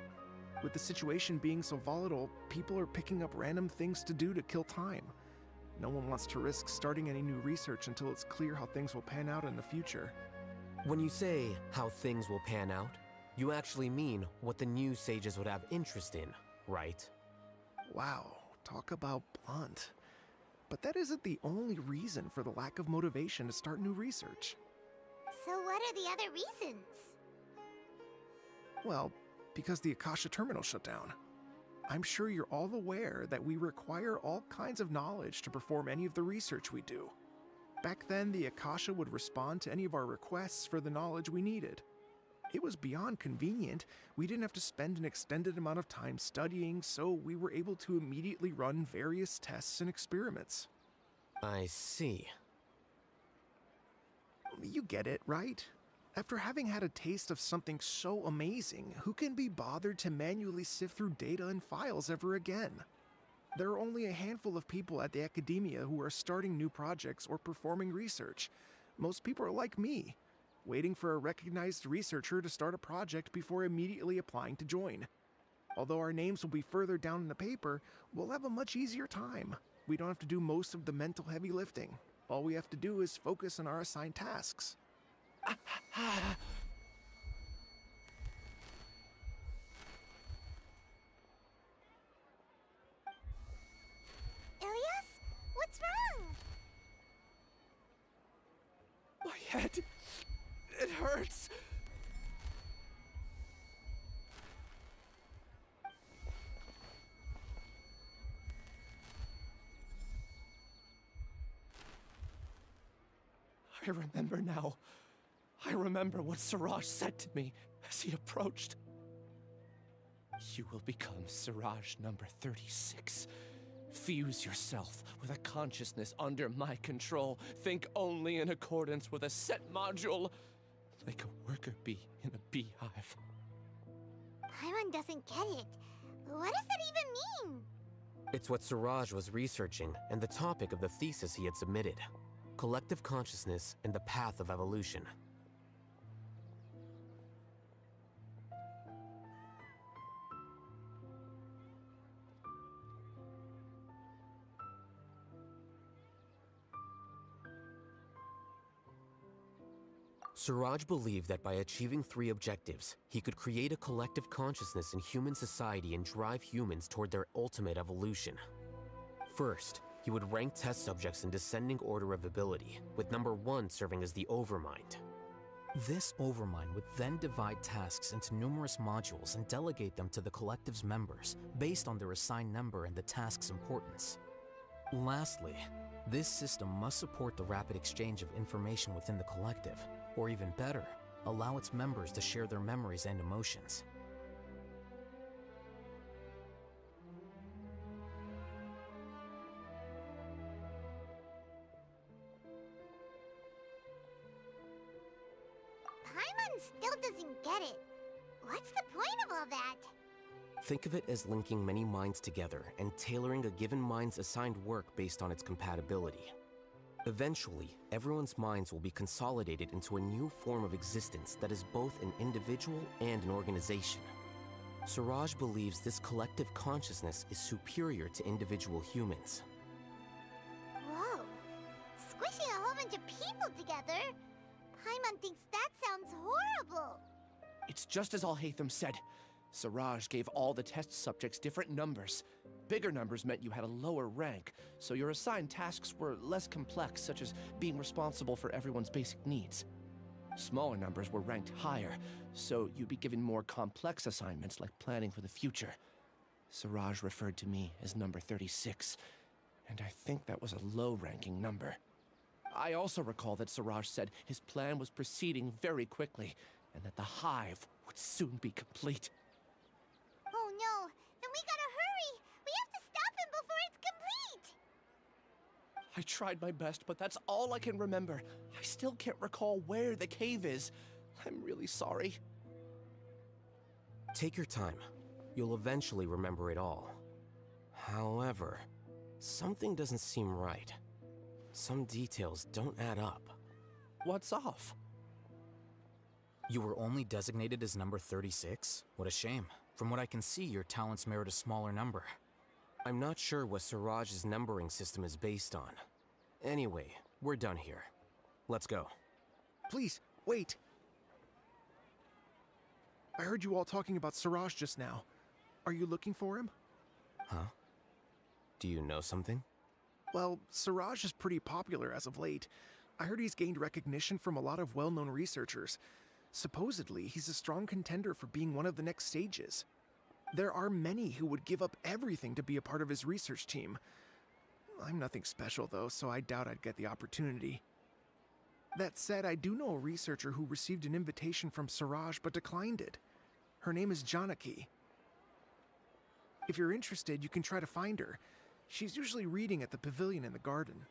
With the situation being so volatile, people are picking up random things to do to kill time. No one wants to risk starting any new research until it's clear how things will pan out in the future. When you say how things will pan out, you actually mean what the new sages would have interest in, right? Wow, talk about blunt. But that isn't the only reason for the lack of motivation to start new research. So what are the other reasons? Well, because the Akasha terminal shut down. I'm sure you're all aware that we require all kinds of knowledge to perform any of the research we do. Back then, the Akasha would respond to any of our requests for the knowledge we needed. It was beyond convenient. We didn't have to spend an extended amount of time studying, so we were able to immediately run various tests and experiments. I see. You get it, right? After having had a taste of something so amazing, who can be bothered to manually sift through data and files ever again? There are only a handful of people at the academia who are starting new projects or performing research. Most people are like me, waiting for a recognized researcher to start a project before immediately applying to join. Although our names will be further down in the paper, we'll have a much easier time. We don't have to do most of the mental heavy lifting. All we have to do is focus on our assigned tasks. Ilias? What's wrong? My head. It hurts. I remember now. I remember what Siraj said to me as he approached. You will become Siraj number 36. Fuse yourself with a consciousness under my control. Think only in accordance with a set module, like a worker bee in a beehive. Paimon doesn't get it. What does that even mean? It's what Siraj was researching and the topic of the thesis he had submitted. Collective consciousness and the path of evolution. Siraj believed that by achieving 3 objectives, he could create a collective consciousness in human society and drive humans toward their ultimate evolution. First, he would rank test subjects in descending order of ability, with number 1 serving as the overmind. This overmind would then divide tasks into numerous modules and delegate them to the collective's members based on their assigned number and the task's importance. Lastly, this system must support the rapid exchange of information within the collective, or even better, allow its members to share their memories and emotions. Paimon still doesn't get it. What's the point of all that? Think of it as linking many minds together and tailoring a given mind's assigned work based on its compatibility. Eventually, everyone's minds will be consolidated into a new form of existence that is both an individual and an organization. Siraj believes this collective consciousness is superior to individual humans. Whoa. Squishing a whole bunch of people together? Paimon thinks that sounds horrible. It's just as Al-Haytham said. Siraj gave all the test subjects different numbers. Bigger numbers meant you had a lower rank, so your assigned tasks were less complex, such as being responsible for everyone's basic needs. Smaller numbers were ranked higher, so you'd be given more complex assignments like planning for the future. Siraj referred to me as number 36, and I think that was a low-ranking number. I also recall that Siraj said his plan was proceeding very quickly, and that the hive would soon be complete. Oh no, then we gotta hurry! We have to stop him before it's complete! I tried my best, but that's all I can remember. I still can't recall where the cave is. I'm really sorry. Take your time. You'll eventually remember it all. However, something doesn't seem right. Some details don't add up. What's off? You were only designated as number 36? What a shame. From what I can see, your talents merit a smaller number. I'm not sure what Siraj's numbering system is based on. Anyway, we're done here. Let's go. Please, wait. I heard you all talking about Siraj just now. Are you looking for him? Huh? Do you know something? Well, Siraj is pretty popular as of late. I heard he's gained recognition from a lot of well-known researchers. Supposedly, he's a strong contender for being one of the next sages. There are many who would give up everything to be a part of his research team. I'm nothing special though, so I doubt I'd get the opportunity. That said, I do know a researcher who received an invitation from Siraj but declined it. Her name is Janaki. If you're interested, you can try to find her. She's usually reading at the pavilion in the garden.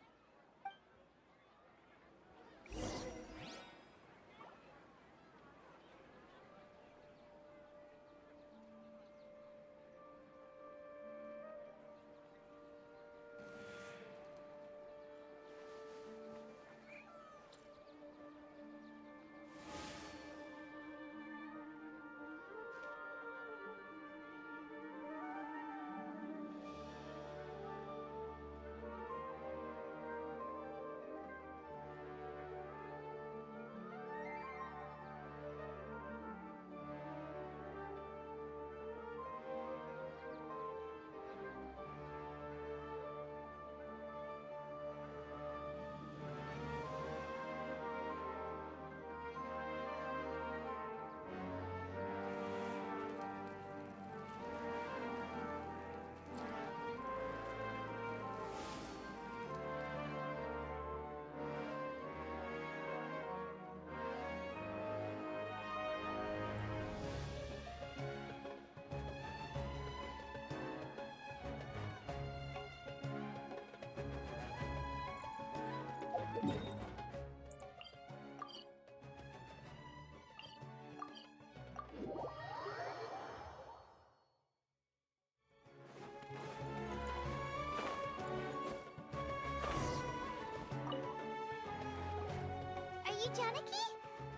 Are you Janaki?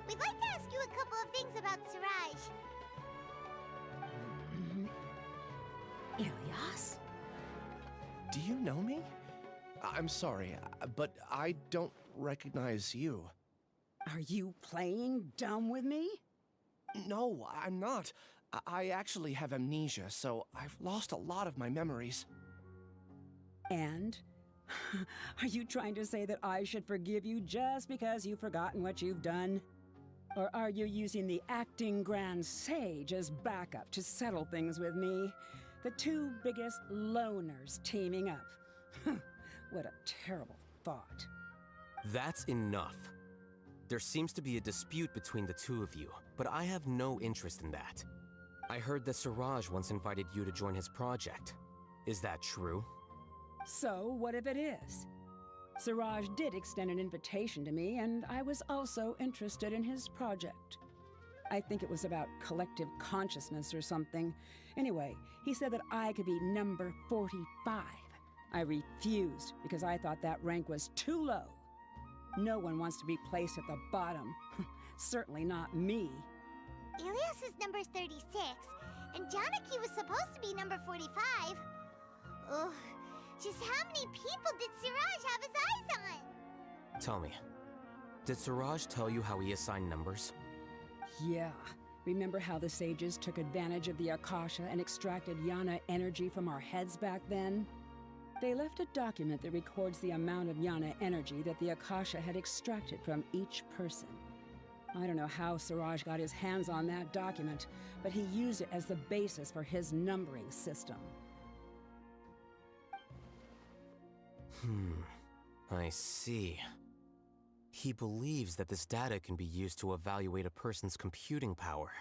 We'd like to ask you a couple of things about Siraj. Ilias? Do you know me? I'm sorry, but I don't recognize you. Are you playing dumb with me? No, I'm not. I actually have amnesia, so I've lost a lot of my memories. And? Are you trying to say that I should forgive you just because you've forgotten what you've done? Or are you using the acting grand sage as backup to settle things with me? The two biggest loners teaming up. What a terrible thought. That's enough. There seems to be a dispute between the two of you, but I have no interest in that. I heard that Siraj once invited you to join his project. Is that true? So, what if it is? Siraj did extend an invitation to me, and I was also interested in his project. I think it was about collective consciousness or something. Anyway, he said that I could be number 45. I refused because I thought that rank was too low. No one wants to be placed at the bottom. Certainly not me. Ilias is number 36, and Janaki was supposed to be number 45. Ugh, just how many people did Siraj have his eyes on? Tell me, did Siraj tell you how he assigned numbers? Yeah. Remember how the sages took advantage of the Akasha and extracted Yana energy from our heads back then? They left a document that records the amount of Yana energy that the Akasha had extracted from each person. I don't know how Siraj got his hands on that document, but he used it as the basis for his numbering system. I see. He believes that this data can be used to evaluate a person's computing power.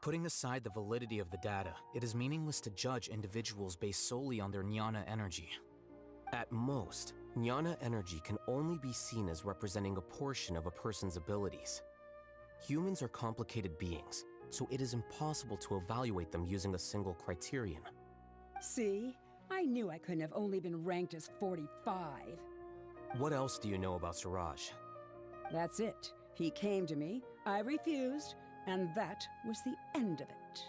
Putting aside the validity of the data, it is meaningless to judge individuals based solely on their jnana energy. At most, jnana energy can only be seen as representing a portion of a person's abilities. Humans are complicated beings, so it is impossible to evaluate them using a single criterion. See? I knew I couldn't have only been ranked as 45. What else do you know about Suraj? That's it. He came to me, I refused, and that was the end of it.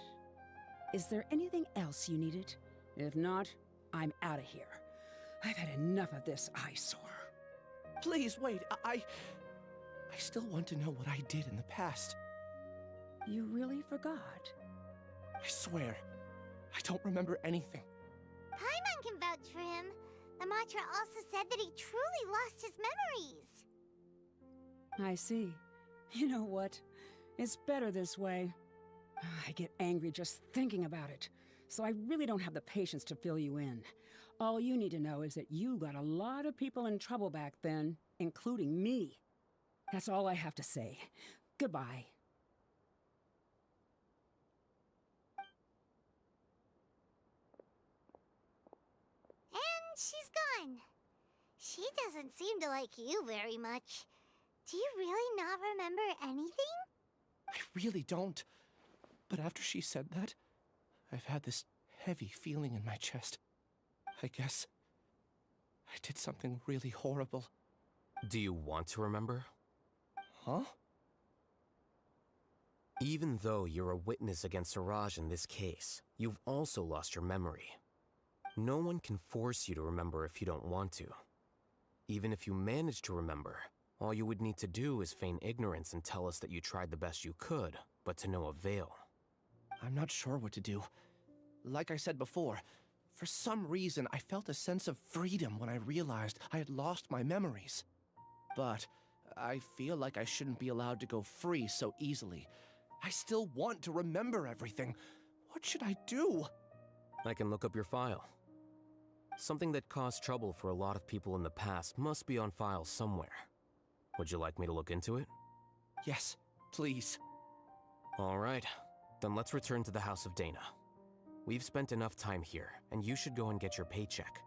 Is there anything else you needed? If not, I'm out of here. I've had enough of this eyesore. Please, wait, I still want to know what I did in the past. You really forgot? I swear, I don't remember anything. Paimon can vouch for him. The mantra also said that he truly lost his memories. I see. You know what? It's better this way. I get angry just thinking about it, so I really don't have the patience to fill you in. All you need to know is that you got a lot of people in trouble back then, including me. That's all I have to say. Goodbye. And she's gone. She doesn't seem to like you very much. Do you really not remember anything? I really don't. But after she said that, I've had this heavy feeling in my chest. I guess I did something really horrible. Do you want to remember? Huh? Even though you're a witness against Suraj in this case, you've also lost your memory. No one can force you to remember if you don't want to. Even if you manage to remember, all you would need to do is feign ignorance and tell us that you tried the best you could, but to no avail. I'm not sure what to do. Like I said before, for some reason I felt a sense of freedom when I realized I had lost my memories. But I feel like I shouldn't be allowed to go free so easily. I still want to remember everything. What should I do? I can look up your file. Something that caused trouble for a lot of people in the past must be on file somewhere. Would you like me to look into it? Yes, please. All right, then let's return to the House of Dana. We've spent enough time here, and you should go and get your paycheck.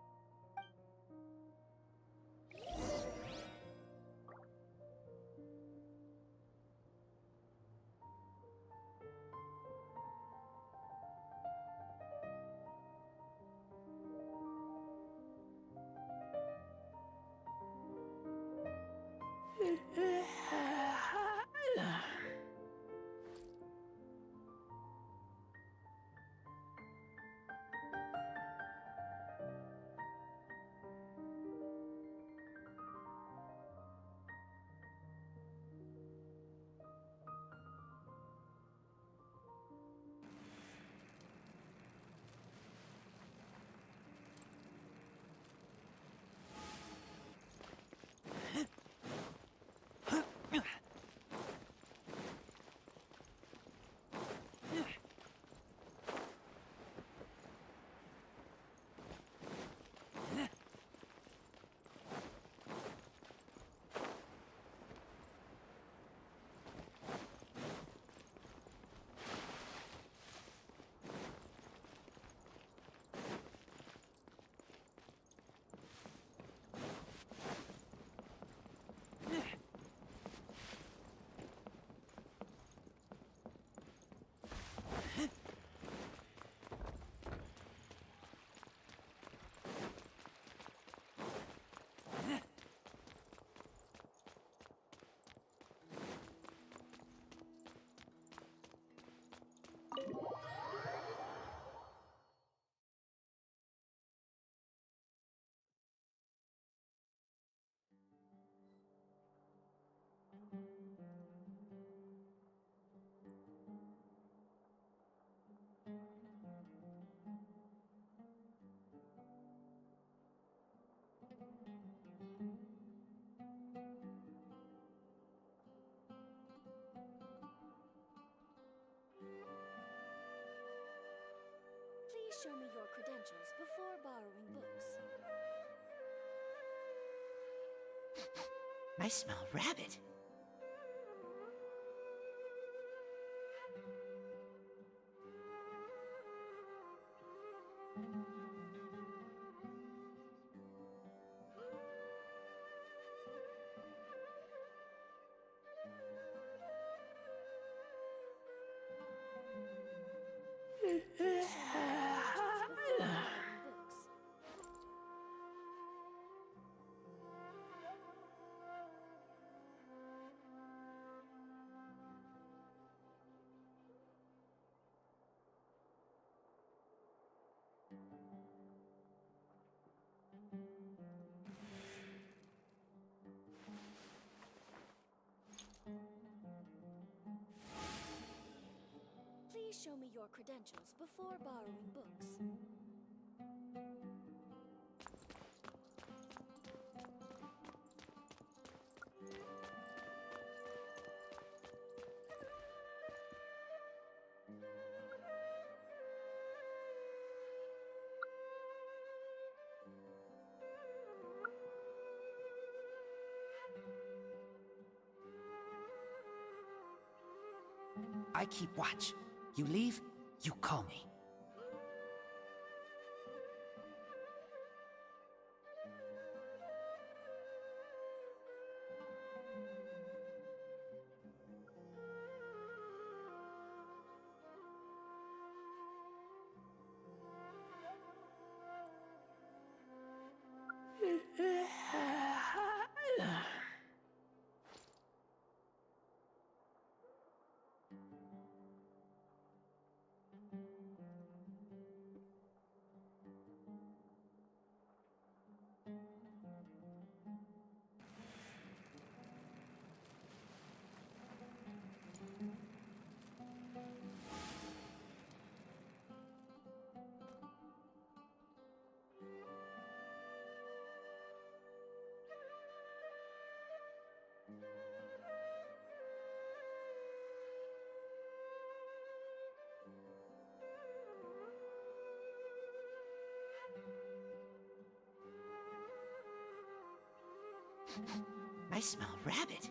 Please show me your credentials before borrowing books. I smell rabbit. Please show me your credentials before borrowing books. I keep watch. You leave, you call me. I smell rabbit.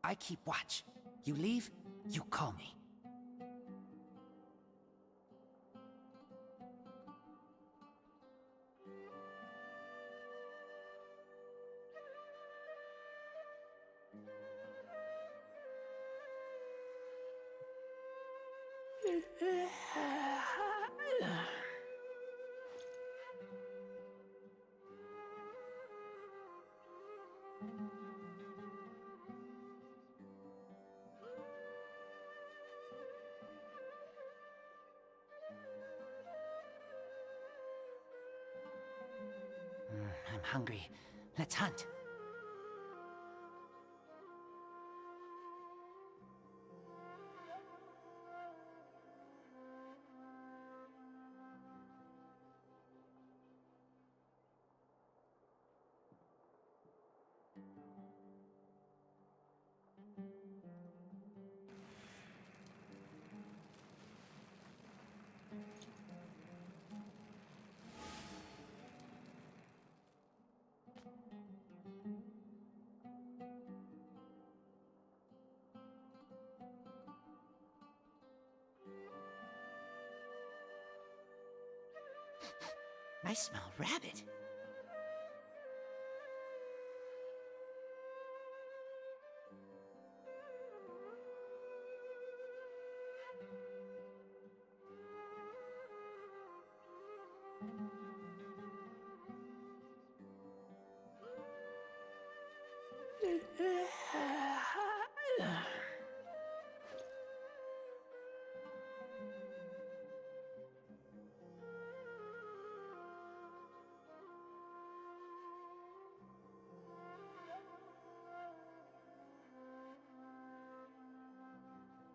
I keep watch. You leave, you call me. I'm hungry. Let's hunt. I smell rabbit.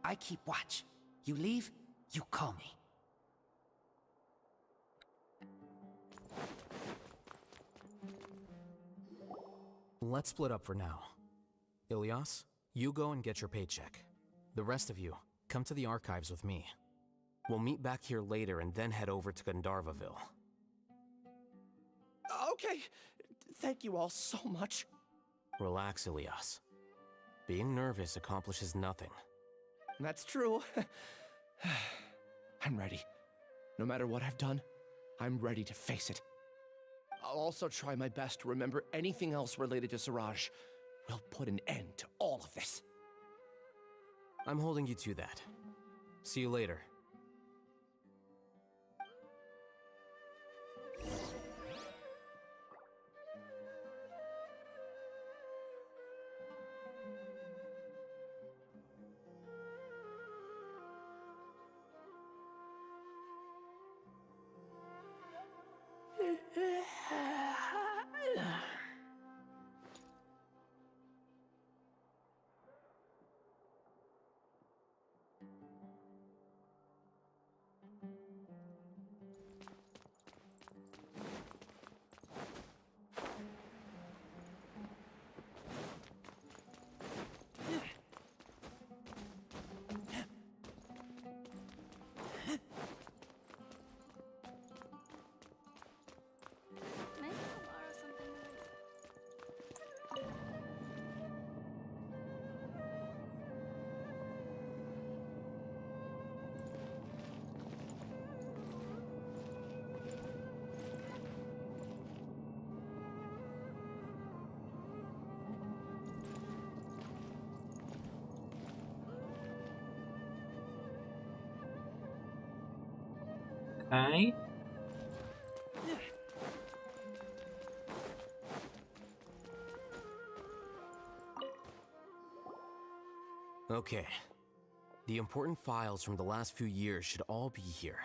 I keep watch. You leave, you call me. Let's split up for now. Ilyas, you go and get your paycheck. The rest of you, come to the archives with me. We'll meet back here later and then head over to Gandharvaville. Okay, thank you all so much. Relax, Ilyas. Being nervous accomplishes nothing. That's true. I'm ready. No matter what I've done, I'm ready to face it. I'll also try my best to remember anything else related to Siraj. We'll put an end to all of this. I'm holding you to that. See you later. Maybe I'll borrow something. Okay. Okay. The important files from the last few years should all be here.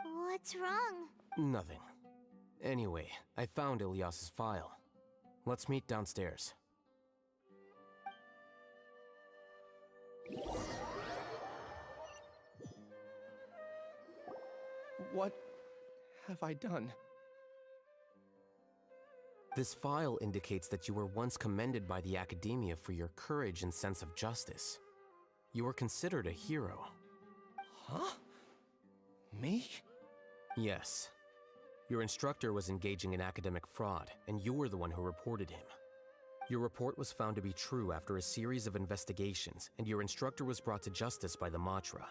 What's wrong? Nothing. Anyway, I found Ilyas's file. Let's meet downstairs. What have I done? This file indicates that you were once commended by the academia for your courage and sense of justice. You were considered a hero. Huh? Me? Yes. Your instructor was engaging in academic fraud, and you were the one who reported him. Your report was found to be true after a series of investigations, and your instructor was brought to justice by the Matra.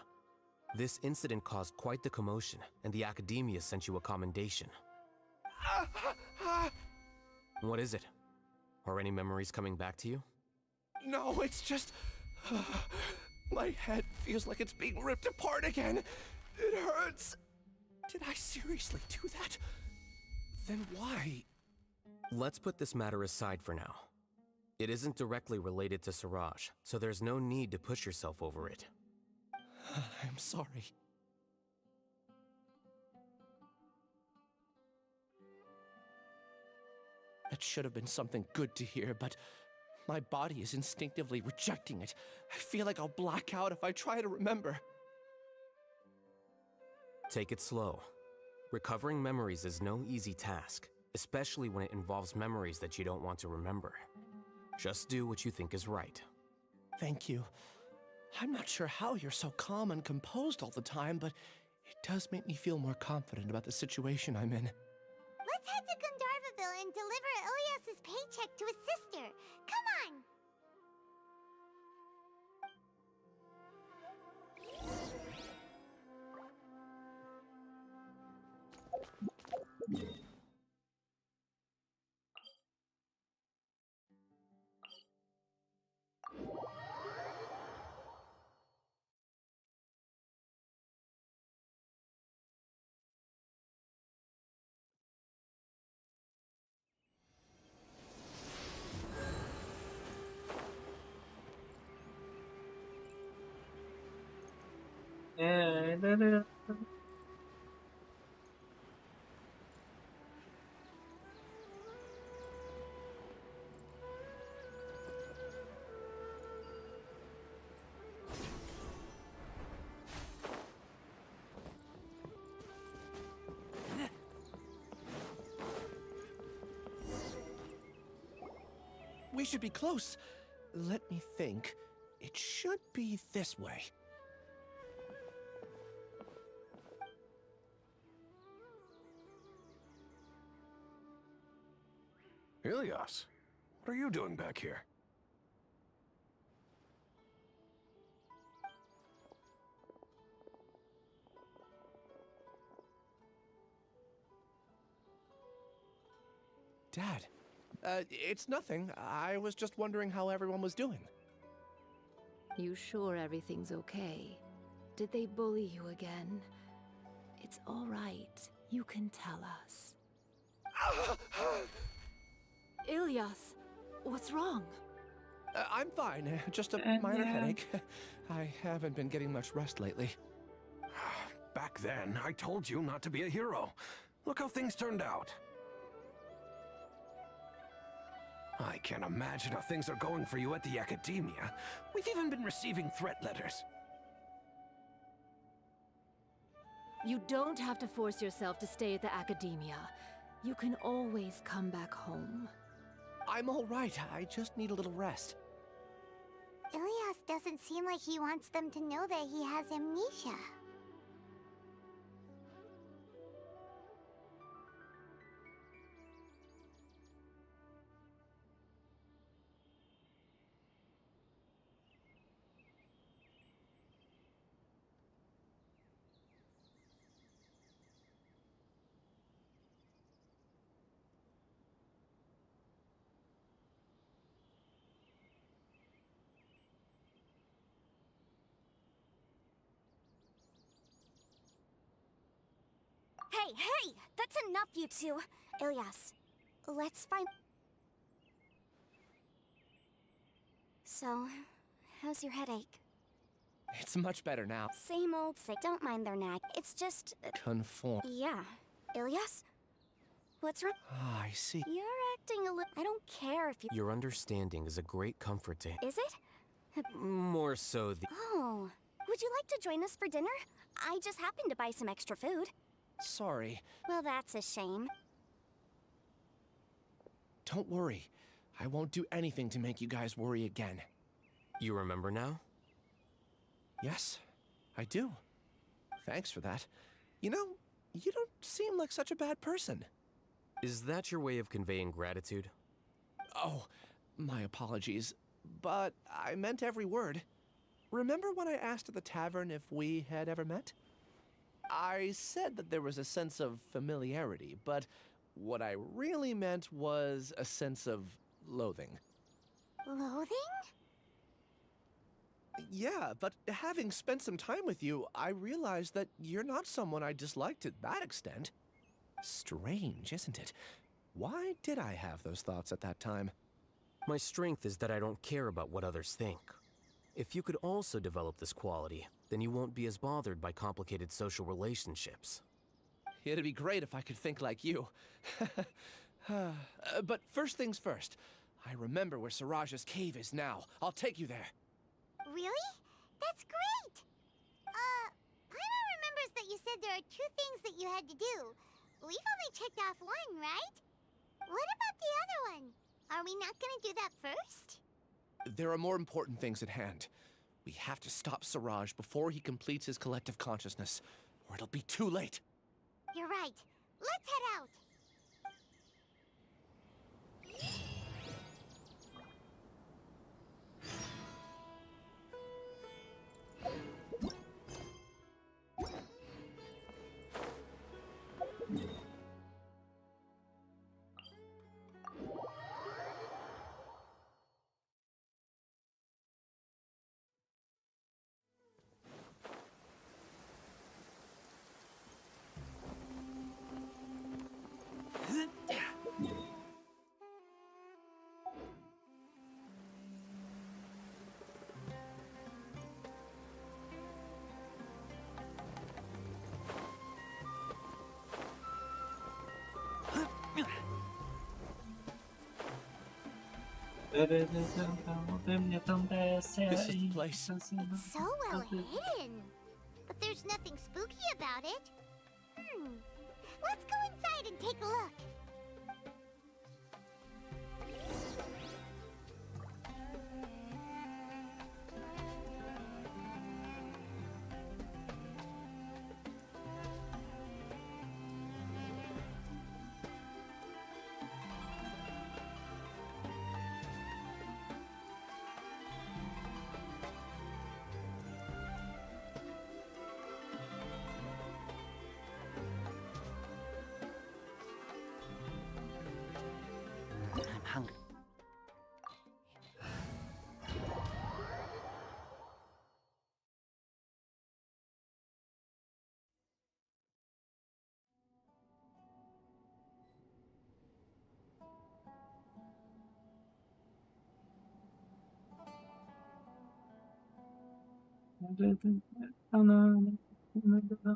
This incident caused quite the commotion, and the academia sent you a commendation. What is it? Are any memories coming back to you? No, it's just... my head feels like it's being ripped apart again. It hurts. Did I seriously do that? Then why? Let's put this matter aside for now. It isn't directly related to Siraj, so there's no need to push yourself over it. I'm sorry. That should have been something good to hear, but my body is instinctively rejecting it. I feel like I'll black out if I try to remember. Take it slow. Recovering memories is no easy task, especially when it involves memories that you don't want to remember. Just do what you think is right. Thank you. I'm not sure how you're so calm and composed all the time, but it does make me feel more confident about the situation I'm in. Let's head to Gandharvaville and deliver Ilyas's paycheck to his sister. Come on! We should be close. Let me think. It should be this way. Ilias, what are you doing back here? Dad, it's nothing. I was just wondering how everyone was doing. You sure everything's okay? Did they bully you again? It's all right. You can tell us. Ilias, what's wrong? I'm fine. Just a minor headache. I haven't been getting much rest lately. Back then, I told you not to be a hero. Look how things turned out. I can't imagine how things are going for you at the academia. We've even been receiving threat letters. You don't have to force yourself to stay at the academia. You can always come back home. I'm all right. I just need a little rest. Ilias doesn't seem like he wants them to know that he has amnesia. Hey! That's enough, you two! Ilias, let's find... So, how's your headache? It's much better now. Same old sick. Don't mind their nag. It's just... Conform. Yeah. Ilias? What's wrong? Ah, I see. You're acting a little... I don't care if you... Your understanding is a great comfort to... Is it? More so the... Oh. Would you like to join us for dinner? I just happened to buy some extra food. Sorry. Well, that's a shame. Don't worry. I won't do anything to make you guys worry again. You remember now? Yes, I do. Thanks for that. You know, you don't seem like such a bad person. Is that your way of conveying gratitude? Oh, my apologies. But I meant every word. Remember when I asked at the tavern if we had ever met? I said that there was a sense of familiarity, but what I really meant was a sense of loathing. Loathing? Yeah, but having spent some time with you, I realized that you're not someone I dislike to that extent. Strange, isn't it? Why did I have those thoughts at that time? My strength is that I don't care about what others think. If you could also develop this quality, then you won't be as bothered by complicated social relationships. It'd be great if I could think like you. But first things first, I remember where Siraj's cave is now. I'll take you there. Really? That's great! Paimon remembers that you said there are 2 things that you had to do. We've only checked off 1, right? What about the other one? Are we not gonna do that first? There are more important things at hand. We have to stop Siraj before he completes his collective consciousness, or it'll be too late. You're right. Let's head out! This is the place. It's so well hidden. But there's nothing spooky about it. Let's go inside and take a look.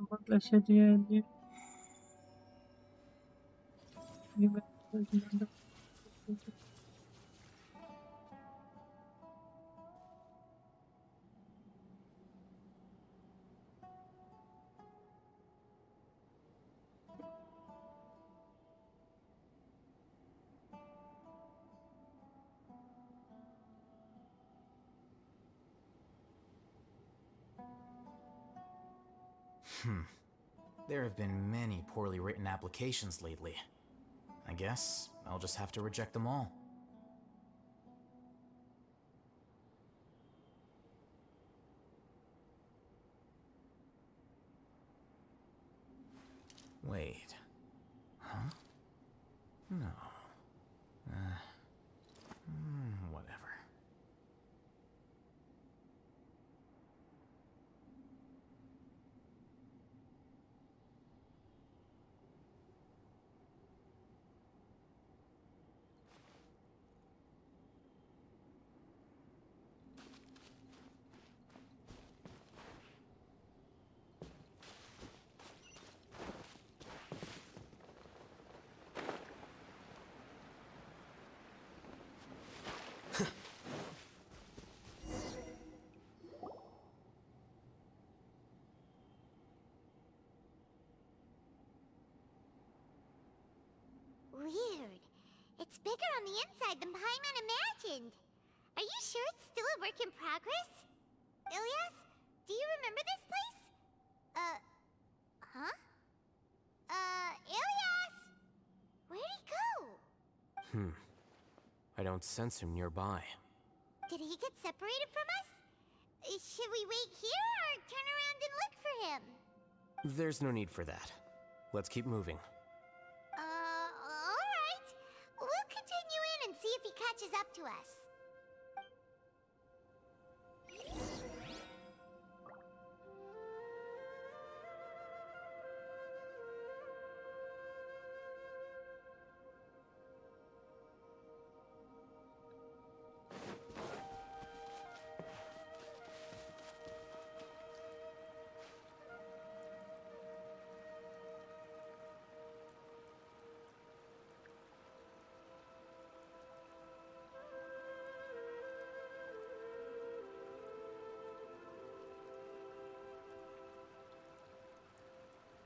Nagle się dzieje. Nie będę. There have been many poorly written applications lately. I guess I'll just have to reject them all. Wait. Huh? No. Whatever. Weird. It's bigger on the inside than Paimon imagined. Are you sure it's still a work in progress? Ilyas, do you remember this place? Huh? Ilyas! Where'd he go? I don't sense him nearby. Did he get separated from us? Should we wait here or turn around and look for him? There's no need for that. Let's keep moving. Alright. We'll continue in and see if he catches up to us.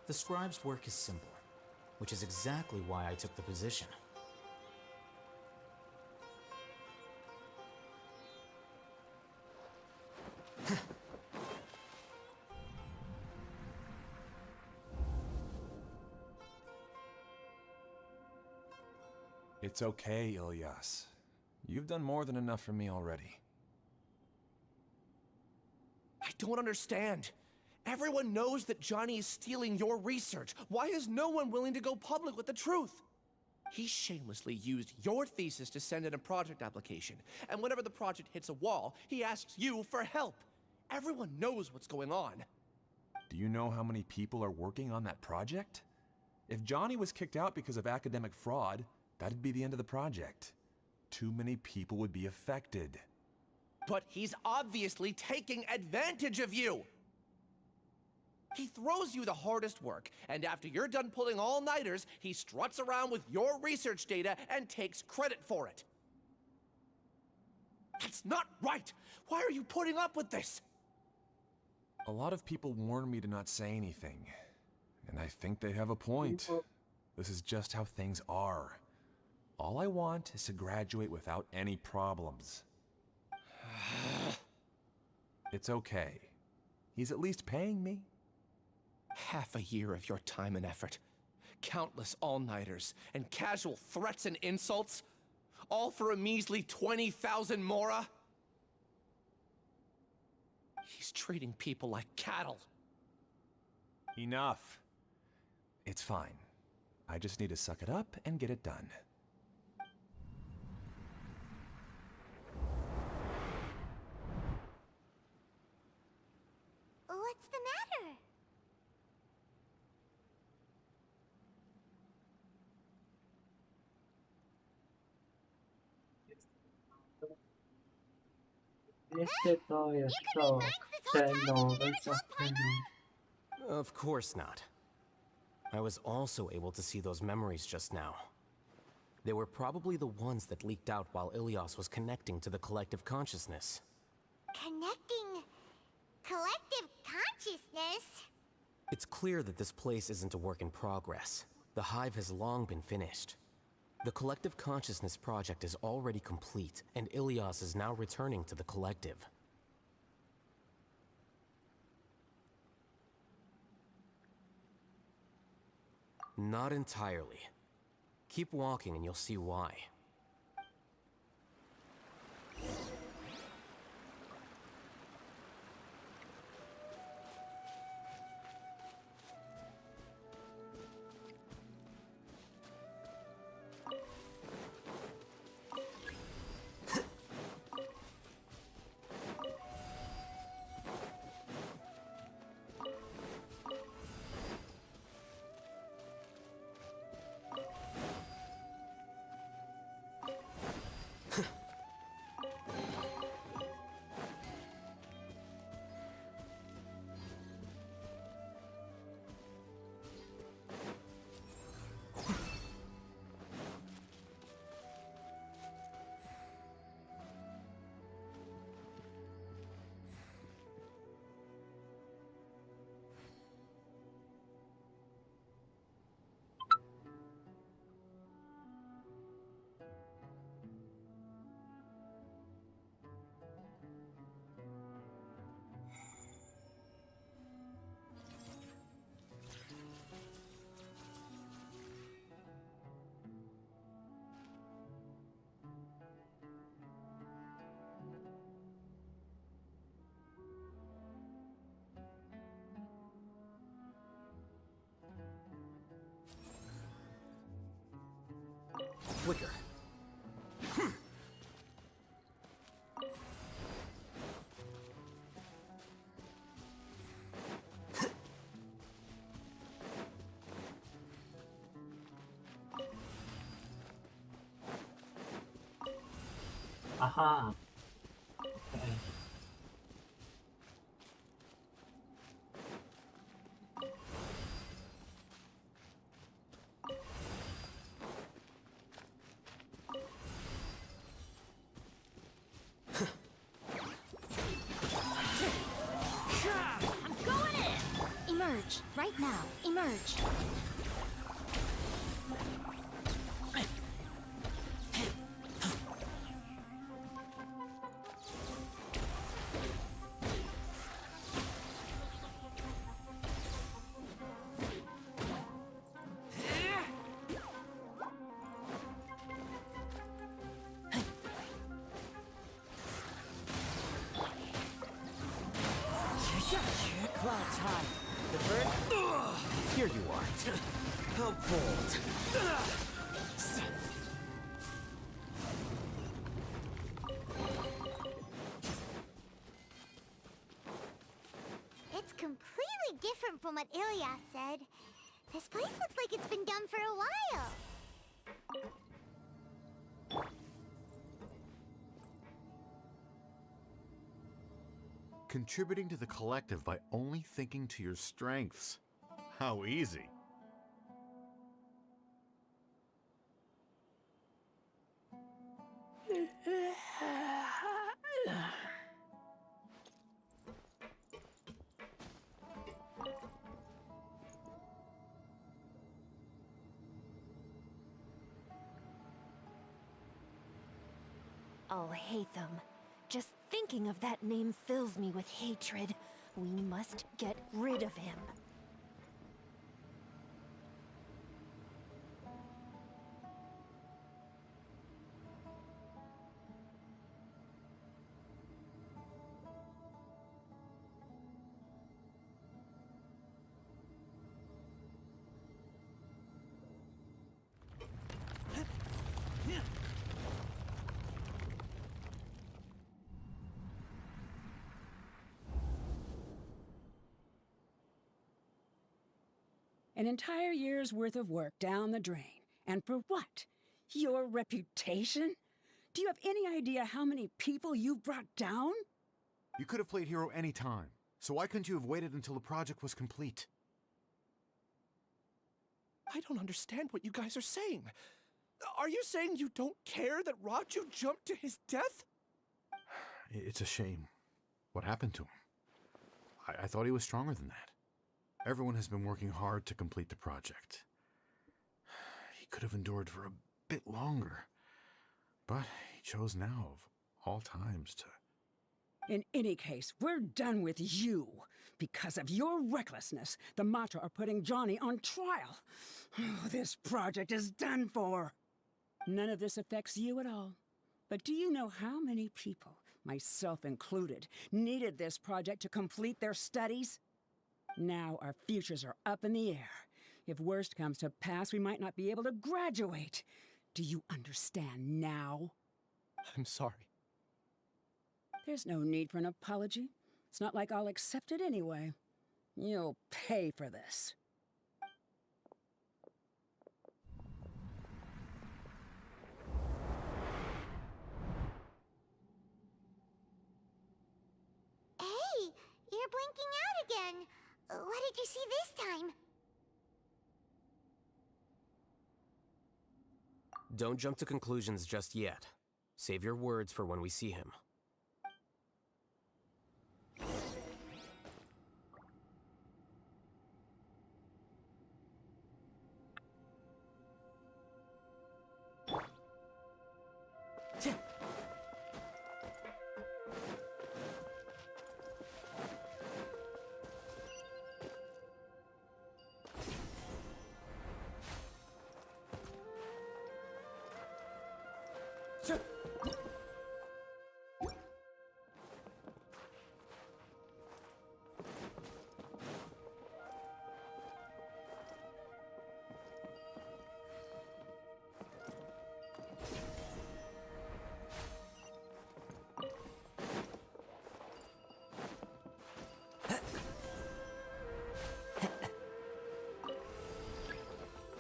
The scribe's work is simple, which is exactly why I took the position. It's okay, Ilyas. You've done more than enough for me already. I don't understand. Everyone knows that Johnny is stealing your research. Why is no one willing to go public with the truth? He shamelessly used your thesis to send in a project application, and whenever the project hits a wall, he asks you for help. Everyone knows what's going on. Do you know how many people are working on that project? If Johnny was kicked out because of academic fraud, that'd be the end of the project. Too many people would be affected. But he's obviously taking advantage of you! He throws you the hardest work, and after you're done pulling all-nighters, he struts around with your research data and takes credit for it. That's not right! Why are you putting up with this? A lot of people warn me to not say anything, and I think they have a point. This is just how things are. All I want is to graduate without any problems. It's okay. He's at least paying me. Half a year of your time and effort, countless all-nighters, and casual threats and insults, all for a measly 20,000 mora? He's treating people like cattle. Enough. It's fine. I just need to suck it up and get it done. What's the matter? Jeśli to jest to, że nowe zaczynamy. Of course not. I was also able to see those memories just now. They were probably the ones that leaked out while Ilias was connecting to the collective consciousness. Connecting collective consciousness? It's clear that this place isn't a work in progress. The hive has long been finished. The collective consciousness project is already complete, and Ilias is now returning to the collective. Not entirely. Keep walking and you'll see why. Quicker. Aha. Okay. Emerge, right now. Emerge. Cloud's high. The bird? Here you are. How bold. It's completely different from what Ilias said. This place looks like it's been done for a while. Contributing to the collective by only thinking to your strengths. How easy. I'll hate them. Just thinking of that name fills me with hatred. We must get rid of him. An entire year's worth of work down the drain. And for what? Your reputation? Do you have any idea how many people you've brought down? You could have played hero any time. So why couldn't you have waited until the project was complete? I don't understand what you guys are saying. Are you saying you don't care that Raju jumped to his death? It's a shame. What happened to him? I thought he was stronger than that. Everyone has been working hard to complete the project. He could have endured for a bit longer. But he chose now, of all times, to... In any case, we're done with you. Because of your recklessness, the Matra are putting Johnny on trial. This project is done for. None of this affects you at all. But do you know how many people, myself included, needed this project to complete their studies? Now our futures are up in the air. If worst comes to pass, we might not be able to graduate. Do you understand now? I'm sorry. There's no need for an apology. It's not like I'll accept it anyway. You'll pay for this. Hey, you're blinking out again. What did you see this time? Don't jump to conclusions just yet. Save your words for when we see him.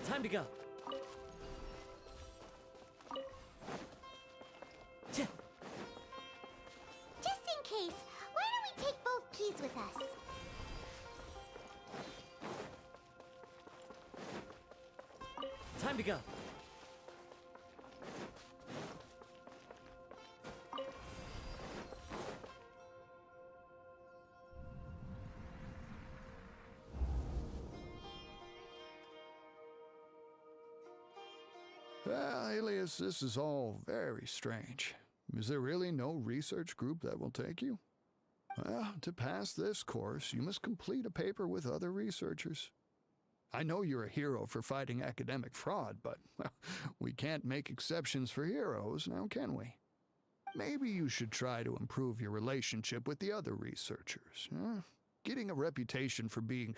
Time to go. Just in case, why don't we take both keys with us? Time to go. Well, Alias, this is all very strange. Is there really no research group that will take you? Well, to pass this course, you must complete a paper with other researchers. I know you're a hero for fighting academic fraud, but well, we can't make exceptions for heroes, now can we? Maybe you should try to improve your relationship with the other researchers. Getting a reputation for being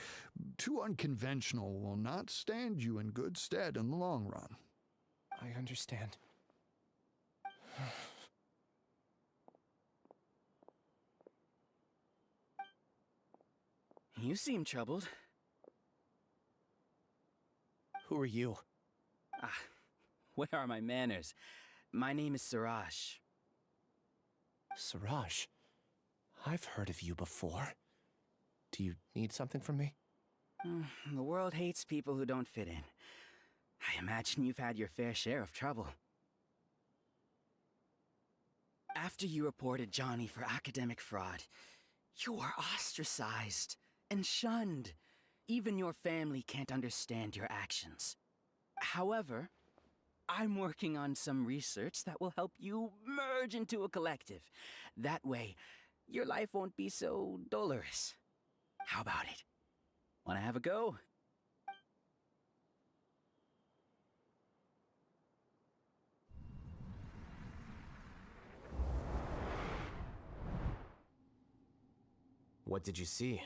too unconventional will not stand you in good stead in the long run. I understand. You seem troubled. Who are you? Where are my manners? My name is Siraj. Siraj? I've heard of you before. Do you need something from me? The world hates people who don't fit in. I imagine you've had your fair share of trouble. After you reported Johnny for academic fraud, you were ostracized and shunned. Even your family can't understand your actions. However, I'm working on some research that will help you merge into a collective. That way, your life won't be so dolorous. How about it? Wanna have a go? What did you see?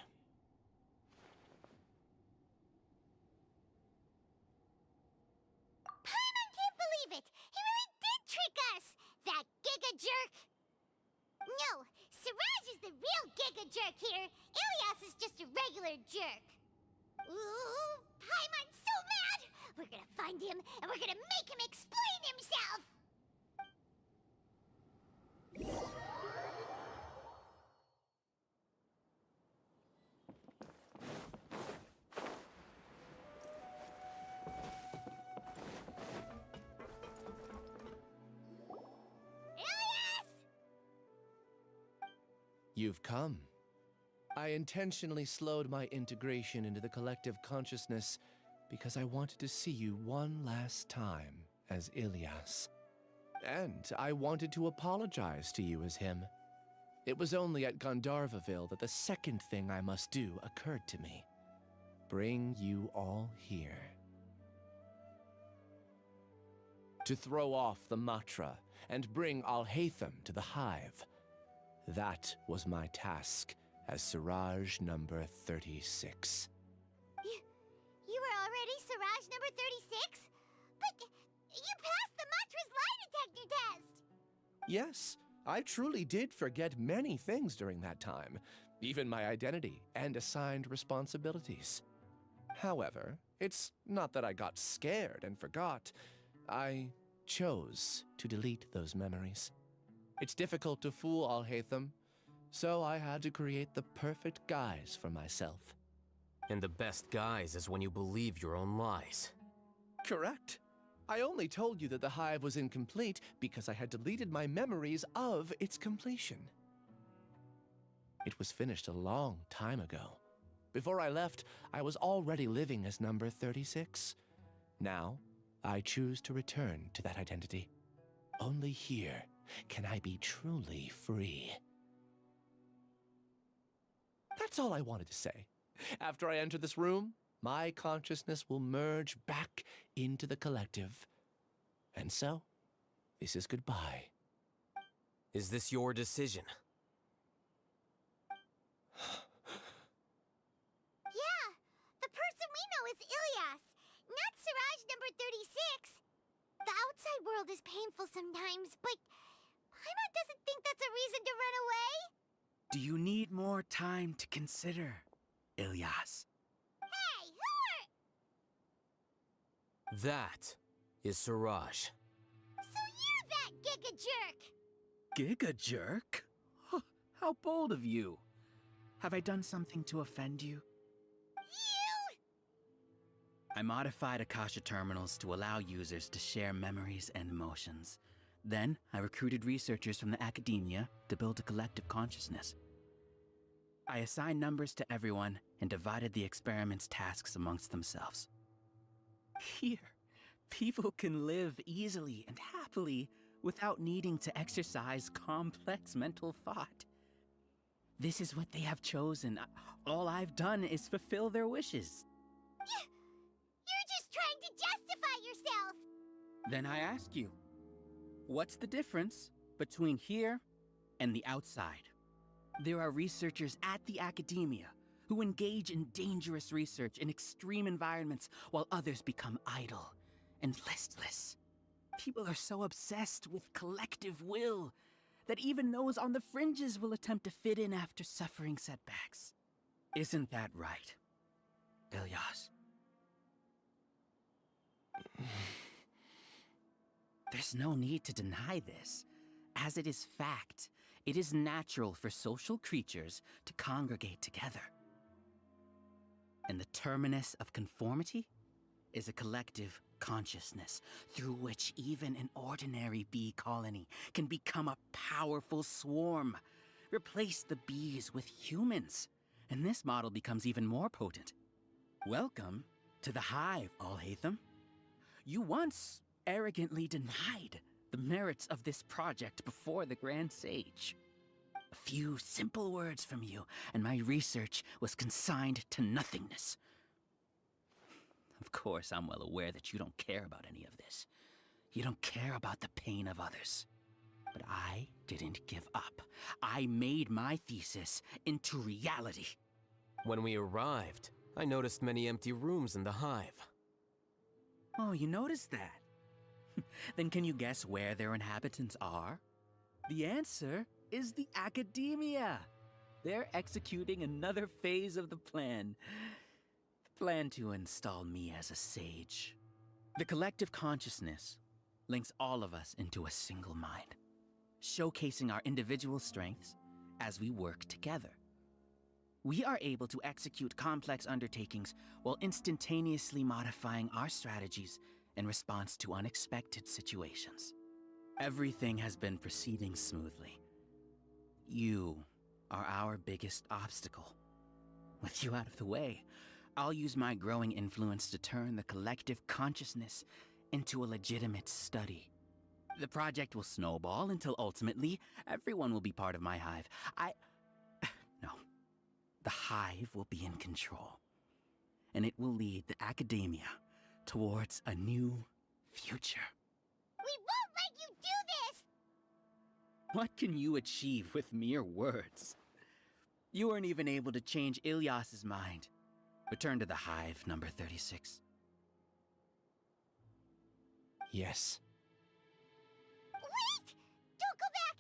Paimon can't believe it! He really did trick us! That giga jerk! No, Siraj is the real giga jerk here. Ilias is just a regular jerk. Ooh, Paimon's so mad! We're gonna find him, and we're gonna make him explain himself! You've come. I intentionally slowed my integration into the collective consciousness because I wanted to see you one last time as Ilyas. And I wanted to apologize to you as him. It was only at Gandharvaville that the second thing I must do occurred to me. Bring you all here. To throw off the Matra and bring Alhaitham to the hive. That was my task as Siraj number 36. You were already Siraj number 36? But you passed the Matra's lie detector test! Yes, I truly did forget many things during that time, even my identity and assigned responsibilities. However, it's not that I got scared and forgot. I chose to delete those memories. It's difficult to fool Alhaitham, so I had to create the perfect guise for myself. And the best guise is when you believe your own lies. Correct. I only told you that the hive was incomplete because I had deleted my memories of its completion. It was finished a long time ago. Before I left, I was already living as number 36. Now, I choose to return to that identity. Only here can I be truly free. That's all I wanted to say. After I enter this room, my consciousness will merge back into the collective. And so, this is goodbye. Is this your decision? Yeah, the person we know is Ilyas, not Siraj number 36. The outside world is painful sometimes, but Paimon doesn't think that's a reason to run away. Do you need more time to consider, Ilyas? Hey, who are... That is Siraj. So you're that giga jerk! Giga jerk? Huh, how bold of you. Have I done something to offend you? You! I modified Akasha terminals to allow users to share memories and emotions. Then, I recruited researchers from the academia to build a collective consciousness. I assigned numbers to everyone and divided the experiment's tasks amongst themselves. Here, people can live easily and happily without needing to exercise complex mental thought. This is what they have chosen. All I've done is fulfill their wishes. You're just trying to justify yourself! Then I ask you, what's the difference between here and the outside? There are researchers at the academia who engage in dangerous research in extreme environments while others become idle and listless. People are so obsessed with collective will that even those on the fringes will attempt to fit in after suffering setbacks. Isn't that right, Ilyas? There's no need to deny this, as it is fact. It is natural for social creatures to congregate together. And the terminus of conformity is a collective consciousness through which even an ordinary bee colony can become a powerful swarm. Replace the bees with humans, and this model becomes even more potent. Welcome to the hive, Alhaitham. You once arrogantly denied the merits of this project before the Grand Sage. A few simple words from you, and my research was consigned to nothingness. Of course, I'm well aware that you don't care about any of this. You don't care about the pain of others. But I didn't give up. I made my thesis into reality. When we arrived, I noticed many empty rooms in the hive. Oh, you noticed that? Then can you guess where their inhabitants are? The answer is the academia. They're executing another phase of the plan. The plan to install me as a sage. The collective consciousness links all of us into a single mind, showcasing our individual strengths as we work together. We are able to execute complex undertakings while instantaneously modifying our strategies in response to unexpected situations. Everything has been proceeding smoothly. You are our biggest obstacle. With you out of the way, I'll use my growing influence to turn the collective consciousness into a legitimate study. The project will snowball until ultimately everyone will be part of my hive. No. The hive will be in control. And it will lead the academia towards a new future. We won't let you do this! What can you achieve with mere words? You weren't even able to change Ilyas's mind. Return to the hive, number 36. Yes. Wait! Don't go back!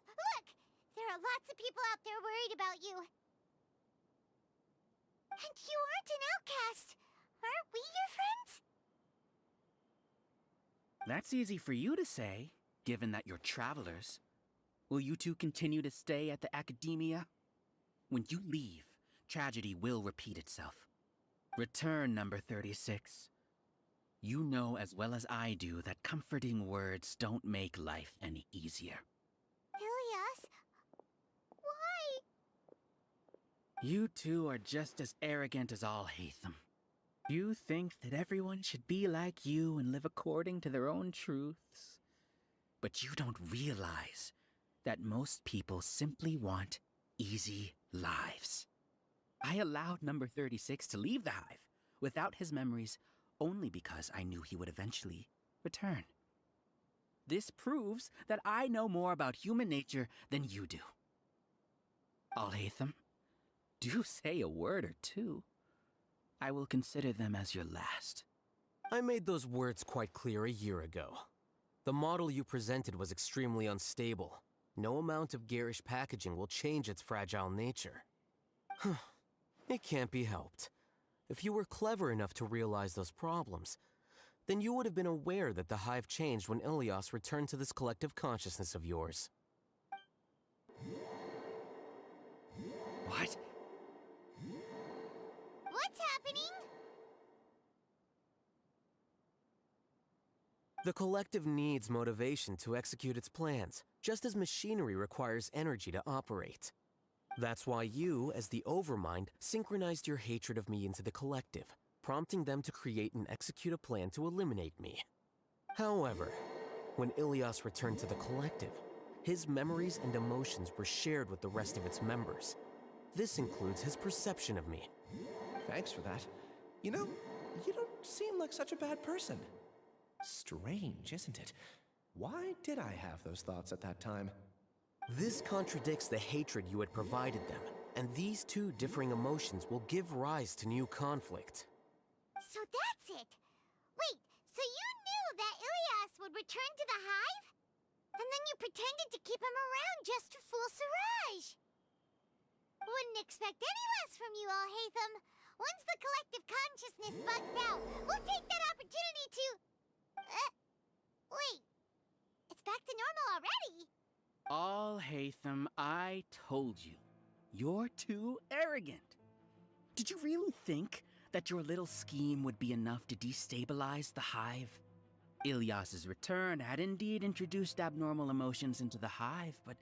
Look! There are lots of people out there worried about you. And you aren't an outcast. Aren't we your friends? That's easy for you to say, given that you're travelers. Will you two continue to stay at the academia? When you leave, tragedy will repeat itself. Return, number 36. You know as well as I do that comforting words don't make life any easier. Ilyas? Why? You two are just as arrogant as all Hatham. You think that everyone should be like you and live according to their own truths. But you don't realize that most people simply want easy lives. I allowed number 36 to leave the hive without his memories only because I knew he would eventually return. This proves that I know more about human nature than you do. Al-Haytham, do say a word or two. I will consider them as your last. I made those words quite clear a year ago. The model you presented was extremely unstable. No amount of garish packaging will change its fragile nature. It can't be helped. If you were clever enough to realize those problems, then you would have been aware that the hive changed when Ilyas returned to this collective consciousness of yours. What? What's happening? The collective needs motivation to execute its plans, just as machinery requires energy to operate. That's why you, as the Overmind, synchronized your hatred of me into the collective, prompting them to create and execute a plan to eliminate me. However, when Ilyas returned to the collective, his memories and emotions were shared with the rest of its members. This includes his perception of me. Thanks for that. You know, you don't seem like such a bad person. Strange, isn't it? Why did I have those thoughts at that time? This contradicts the hatred you had provided them, and these two differing emotions will give rise to new conflict. So that's it. Wait, so you knew that Ilyas would return to the hive? And then you pretended to keep him around just to fool Siraj. Wouldn't expect any less from you, Al-Haytham. Once the collective consciousness bugs out, we'll take that opportunity to... wait. It's back to normal already. Al-Haytham, I told you. You're too arrogant. Did you really think that your little scheme would be enough to destabilize the hive? Ilyas's return had indeed introduced abnormal emotions into the hive, but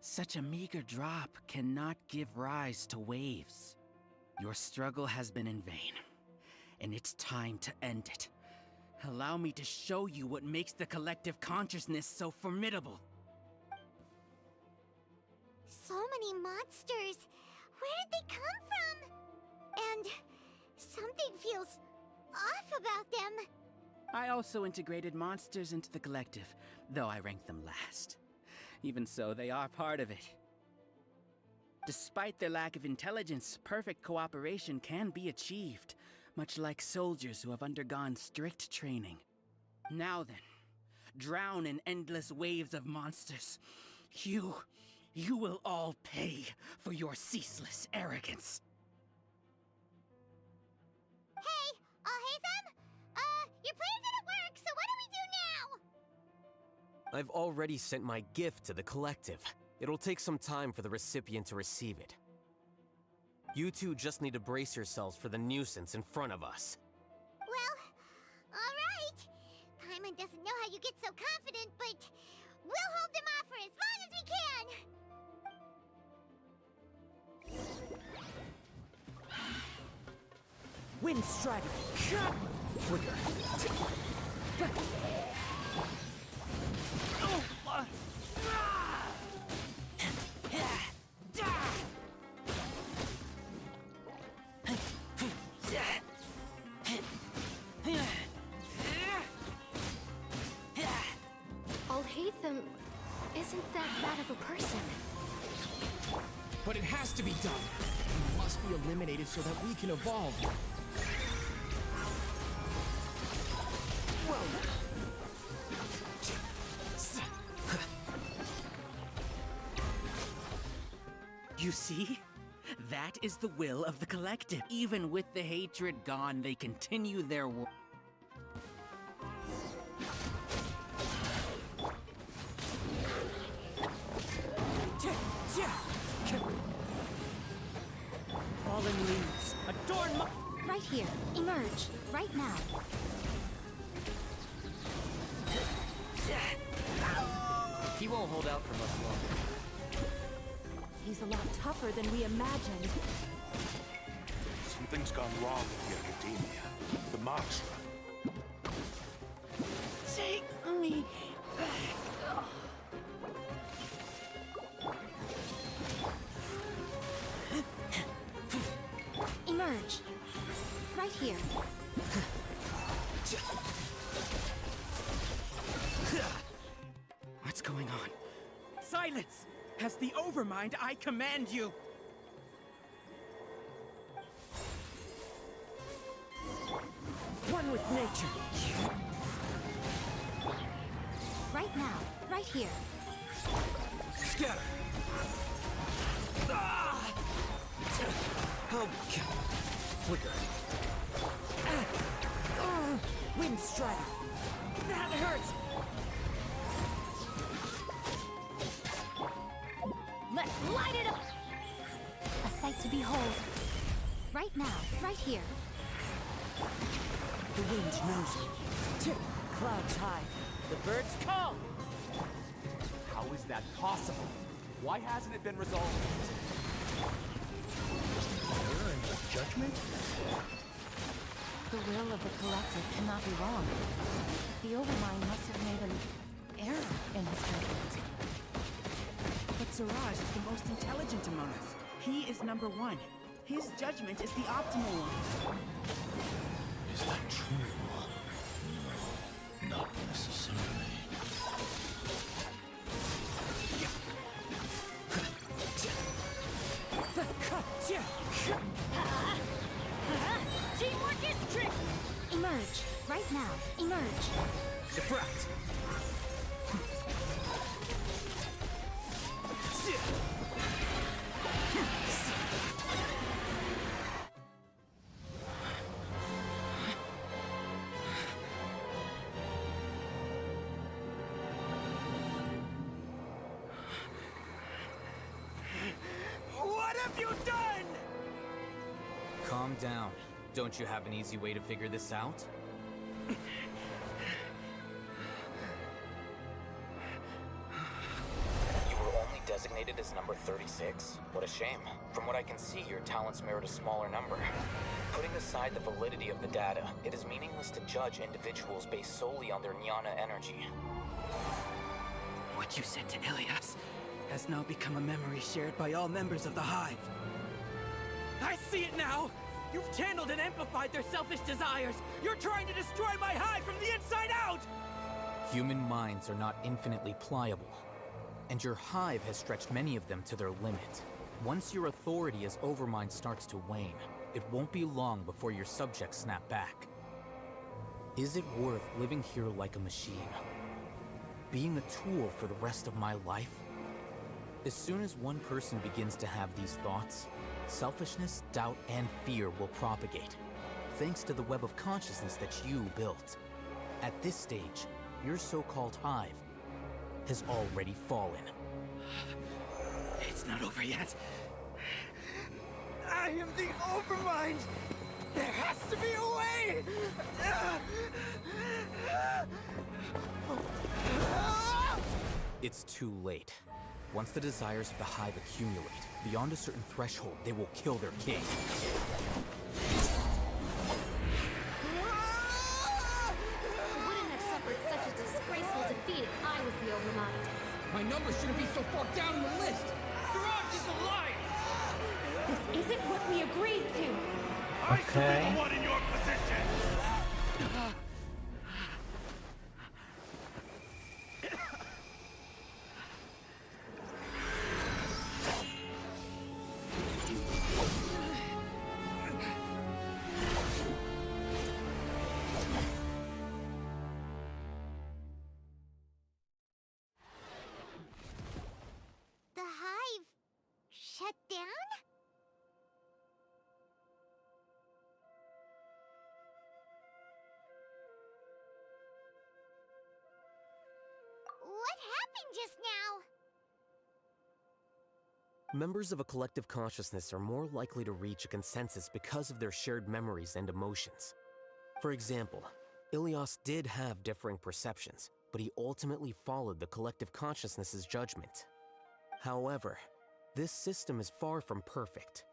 such a meager drop cannot give rise to waves. Your struggle has been in vain, and it's time to end it. Allow me to show you what makes the collective consciousness so formidable. So many monsters. Where did they come from? And something feels off about them. I also integrated monsters into the collective, though I ranked them last. Even so, they are part of it. Despite their lack of intelligence, perfect cooperation can be achieved, much like soldiers who have undergone strict training. Now then, drown in endless waves of monsters. You will all pay for your ceaseless arrogance. Hey, Al-Haytham? Your plan didn't work, so what do we do now? I've already sent my gift to the collective. It'll take some time for the recipient to receive it. You two just need to brace yourselves for the nuisance in front of us. Well, alright. Paimon doesn't know how you get so confident, but we'll hold them off for as long as we can. Wind Strider. Flicker. Alhaitham isn't that bad of a person. But it has to be done. He must be eliminated so that we can evolve. You see? That is the will of the collective. Even with the hatred gone, they continue their work. Fallen leaves, adorn my... Right here. Emerge. Right now. He won't hold out for much longer. He's a lot tougher than we imagined. Something's gone wrong with the academia. The Moxra. Take me back. Emerge. Right here. What's going on? Silence! As the Overmind, I command you! One with nature. Right now. Right here. Scatter. Oh, Flicker. Wind Strider. That hurts! Let's light it up! A sight to behold. Right now, right here. The wind knows me. Clouds high. The birds call. How is that possible? Why hasn't it been resolved? Error in the judgment? The will of the collective cannot be wrong. The Overmind must have made an error in his judgment. But Siraj is the most intelligent among us. He is number one. His judgment is the optimal one. Is that true? No, not necessarily. Teamwork is trick! Emerge. Right now. Emerge. Diffract. What have you done? Calm down. Don't you have an easy way to figure this out? You were only designated as number 36? What a shame. From what I can see, your talents merit a smaller number. Putting aside the validity of the data, it is meaningless to judge individuals based solely on their jnana energy. What you said to Ilias has now become a memory shared by all members of the Hive. I see it now! You've channeled and amplified their selfish desires! You're trying to destroy my Hive from the inside out! Human minds are not infinitely pliable, and your Hive has stretched many of them to their limit. Once your authority as Overmind starts to wane, it won't be long before your subjects snap back. Is it worth living here like a machine? Being a tool for the rest of my life? As soon as one person begins to have these thoughts, selfishness, doubt, and fear will propagate, thanks to the web of consciousness that you built. At this stage, your so-called Hive has already fallen. It's not over yet. I am the Overmind! There has to be a way! It's too late. Once the desires of the hive accumulate, beyond a certain threshold, they will kill their king. I wouldn't have suffered such a disgraceful defeat if I was the Overmind. My number shouldn't be so far down the list! Siraj is a liar! This isn't what we agreed to! I should be the one in your position! The hive shut down? What happened just now? Members of a collective consciousness are more likely to reach a consensus because of their shared memories and emotions. For example, Ilias did have differing perceptions, but he ultimately followed the collective consciousness's judgment. However, this system is far from perfect.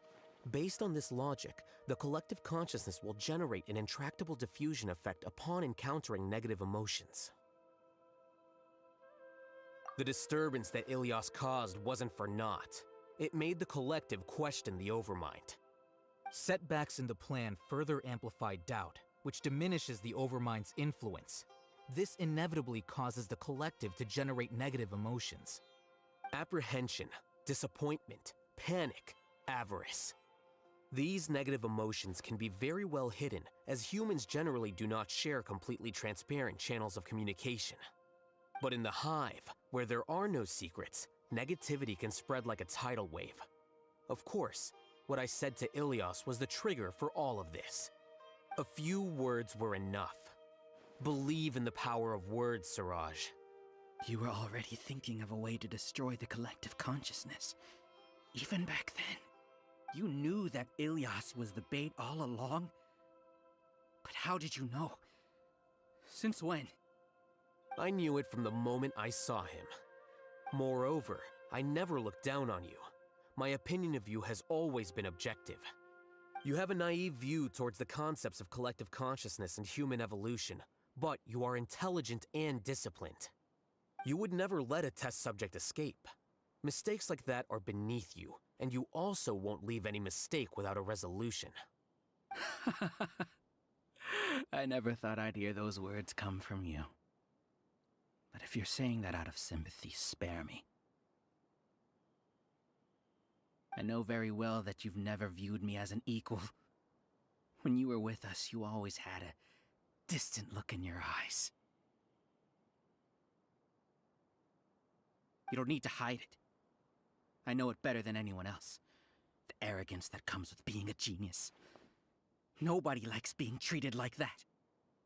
Based on this logic, the collective consciousness will generate an intractable diffusion effect upon encountering negative emotions. The disturbance that Ilias caused wasn't for naught. It made the collective question the Overmind. Setbacks in the plan further amplify doubt, which diminishes the Overmind's influence. This inevitably causes the collective to generate negative emotions. Apprehension, disappointment, panic, avarice. These negative emotions can be very well hidden, as humans generally do not share completely transparent channels of communication. But in the hive, where there are no secrets, negativity can spread like a tidal wave. Of course, what I said to Ilias was the trigger for all of this. A few words were enough. Believe in the power of words, Siraj. You were already thinking of a way to destroy the collective consciousness. Even back then, you knew that Ilias was the bait all along? But how did you know? Since when? I knew it from the moment I saw him. Moreover, I never looked down on you. My opinion of you has always been objective. You have a naive view towards the concepts of collective consciousness and human evolution, but you are intelligent and disciplined. You would never let a test subject escape. Mistakes like that are beneath you, and you also won't leave any mistake without a resolution. I never thought I'd hear those words come from you. But if you're saying that out of sympathy, spare me. I know very well that you've never viewed me as an equal. When you were with us, you always had a distant look in your eyes. You don't need to hide it. I know it better than anyone else. The arrogance that comes with being a genius. Nobody likes being treated like that.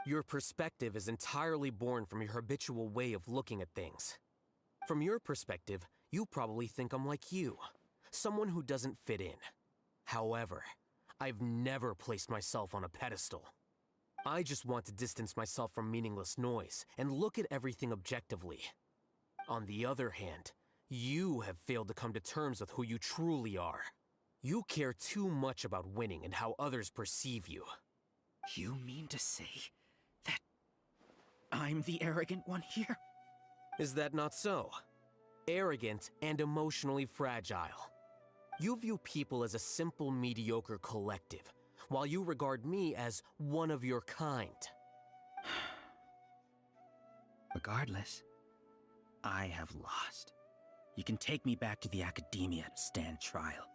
Your perspective is entirely born from your habitual way of looking at things. From your perspective, you probably think I'm like you, someone who doesn't fit in. However, I've never placed myself on a pedestal. I just want to distance myself from meaningless noise and look at everything objectively. On the other hand, you have failed to come to terms with who you truly are. You care too much about winning and how others perceive you. You mean to say that I'm the arrogant one here? Is that not so? Arrogant and emotionally fragile. You view people as a simple, mediocre collective, while you regard me as one of your kind. Regardless, I have lost. You can take me back to the academia to stand trial.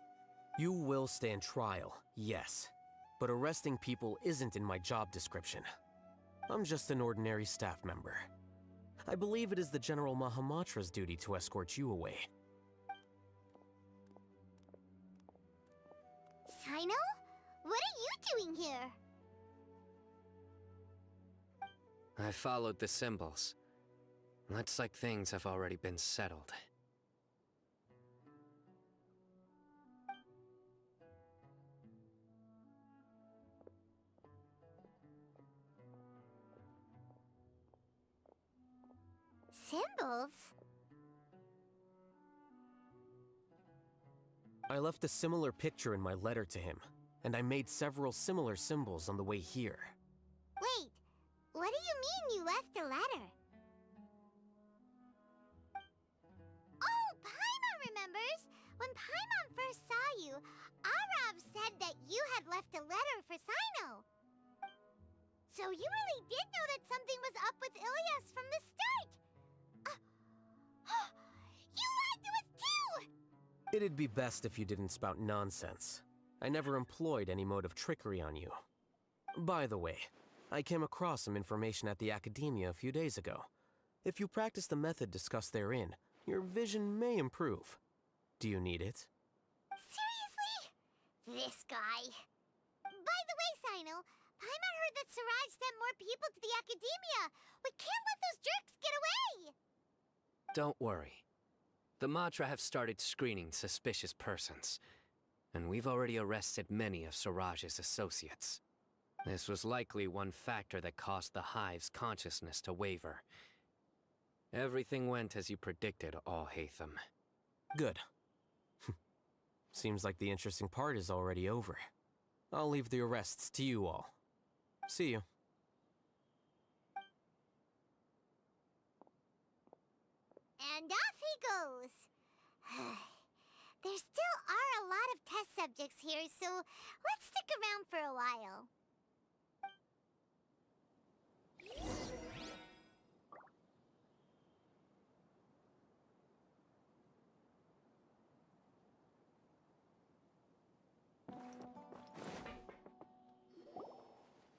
You will stand trial, yes. But arresting people isn't in my job description. I'm just an ordinary staff member. I believe it is the General Mahamatra's duty to escort you away. Sino? What are you doing here? I followed the symbols. Looks like things have already been settled. Symbols? I left a similar picture in my letter to him, and I made several similar symbols on the way here. Wait, what do you mean you left a letter? Oh, Paimon remembers! When Paimon first saw you, Arav said that you had left a letter for Sino. So you really did know that something was up with Ilyas from the start! You lied to us too! It'd be best if you didn't spout nonsense. I never employed any mode of trickery on you. By the way, I came across some information at the academia a few days ago. If you practice the method discussed therein, your vision may improve. Do you need it? Seriously? This guy. By the way, Sino, Paimon heard that Siraj sent more people to the academia. We can't let those jerks get away! Don't worry. The Matra have started screening suspicious persons, and we've already arrested many of Siraj's associates. This was likely one factor that caused the Hive's consciousness to waver. Everything went as you predicted, Al-Haytham. Good. Seems like the interesting part is already over. I'll leave the arrests to you all. See you. And off he goes. There still are a lot of test subjects here, so let's stick around for a while.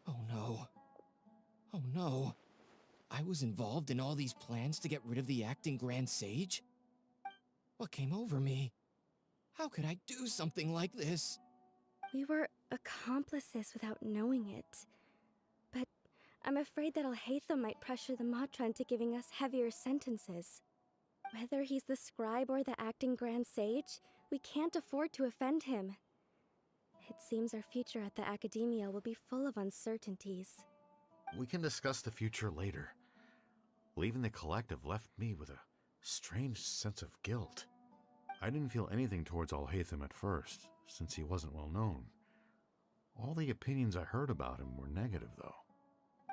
Oh no. Oh no. I was involved in all these plans to get rid of the acting Grand Sage? What came over me? How could I do something like this? We were accomplices without knowing it. But I'm afraid that Al-Haytham might pressure the Matra into giving us heavier sentences. Whether he's the scribe or the acting Grand Sage, we can't afford to offend him. It seems our future at the academia will be full of uncertainties. We can discuss the future later. Leaving the collective left me with a strange sense of guilt. I didn't feel anything towards Al-Haytham at first, since he wasn't well known. All the opinions I heard about him were negative, though.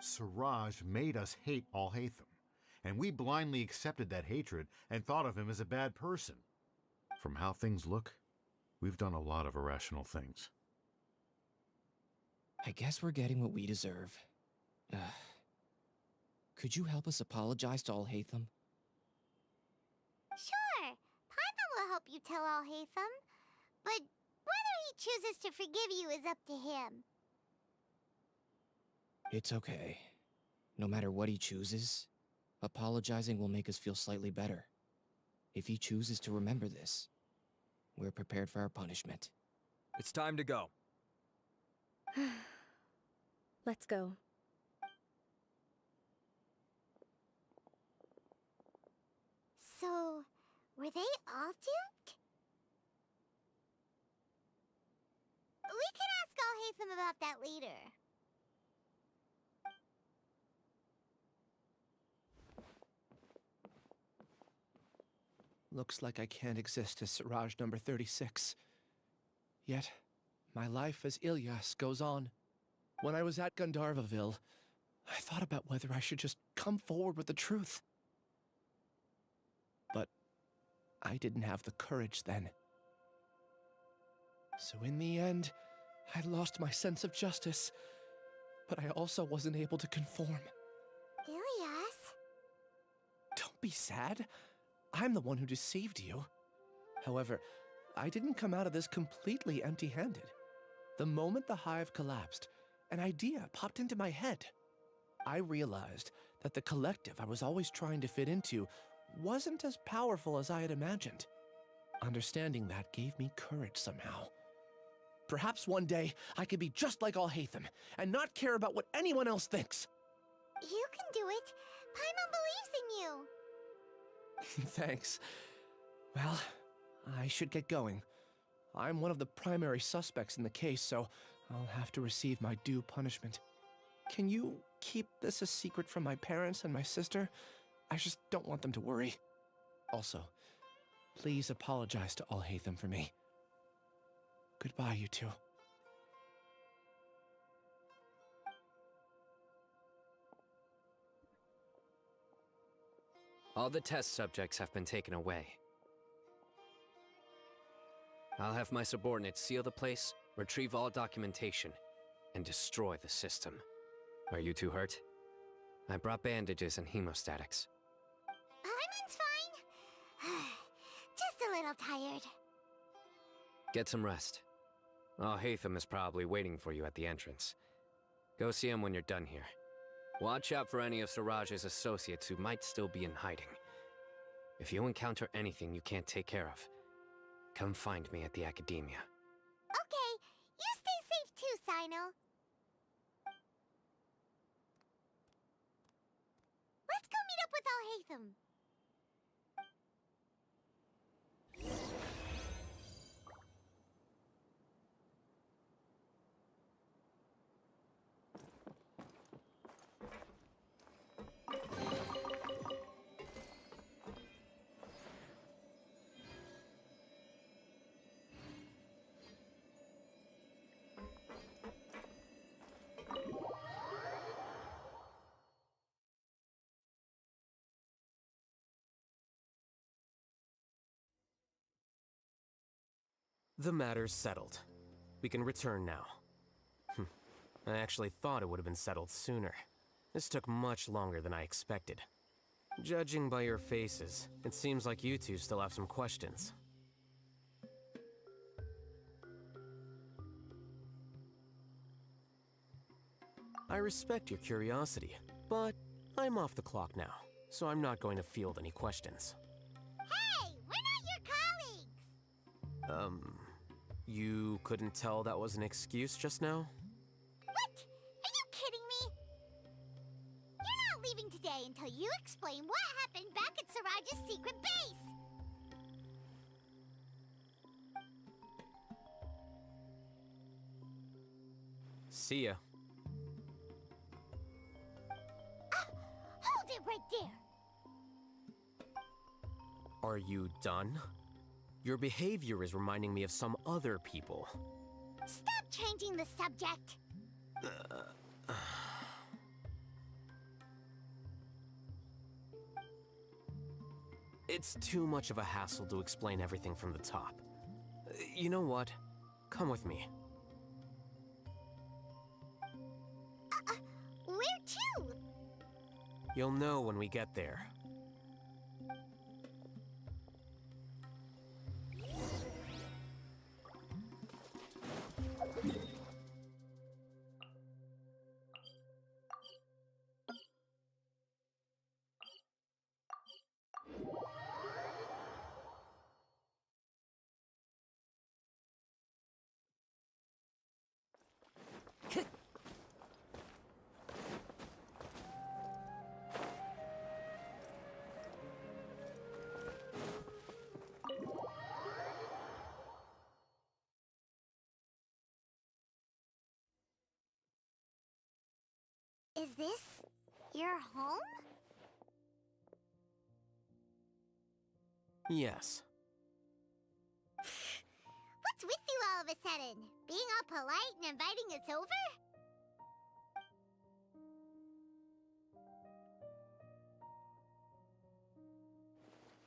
Siraj made us hate Al-Haytham, and we blindly accepted that hatred and thought of him as a bad person. From how things look, we've done a lot of irrational things. I guess we're getting what we deserve. Could you help us apologize to Al-Haytham? Sure, Paimon will help you tell Al-Haytham. But whether he chooses to forgive you is up to him. It's okay. No matter what he chooses, apologizing will make us feel slightly better. If he chooses to remember this, we're prepared for our punishment. It's time to go. Let's go. So, were they all duped? We can ask Al-Haytham about that later. Looks like I can't exist as Siraj number 36. Yet, my life as Ilyas goes on. When I was at Gandharvaville, I thought about whether I should just come forward with the truth. But I didn't have the courage then. So in the end, I lost my sense of justice, but I also wasn't able to conform. Ilyas? Don't be sad. I'm the one who deceived you. However, I didn't come out of this completely empty-handed. The moment the hive collapsed, an idea popped into my head. I realized that the collective I was always trying to fit into wasn't as powerful as I had imagined. Understanding that gave me courage somehow. Perhaps one day I could be just like Al-Haytham and not care about what anyone else thinks. You can do it. Paimon believes in you. Thanks. Well, I should get going. I'm one of the primary suspects in the case, so I'll have to receive my due punishment. Can you keep this a secret from my parents and my sister? I just don't want them to worry. Also, please apologize to Al-Haytham for me. Goodbye, you two. All the test subjects have been taken away. I'll have my subordinates seal the place, retrieve all documentation, and destroy the system. Are you two hurt? I brought bandages and hemostatics. Hyman's fine. Just a little tired. Get some rest. Oh, Haytham is probably waiting for you at the entrance. Go see him when you're done here. Watch out for any of Siraj's associates who might still be in hiding. If you encounter anything you can't take care of, come find me at the academia. Okay, you stay safe too, Sino. Let's go meet up with Al-Haytham. The matter's settled. We can return now. I actually thought it would have been settled sooner. This took much longer than I expected. Judging by your faces, it seems like you two still have some questions. I respect your curiosity, but I'm off the clock now, so I'm not going to field any questions. Hey, we're not your colleagues! You couldn't tell that was an excuse just now? What? Are you kidding me? You're not leaving today until you explain what happened back at Siraj's secret base! See ya. Hold it right there! Are you done? Your behavior is reminding me of some other people. Stop changing the subject! It's too much of a hassle to explain everything from the top. You know what? Come with me. Where to? You'll know when we get there. Is this your home? Yes. What's with you all of a sudden? Being all polite and inviting us over?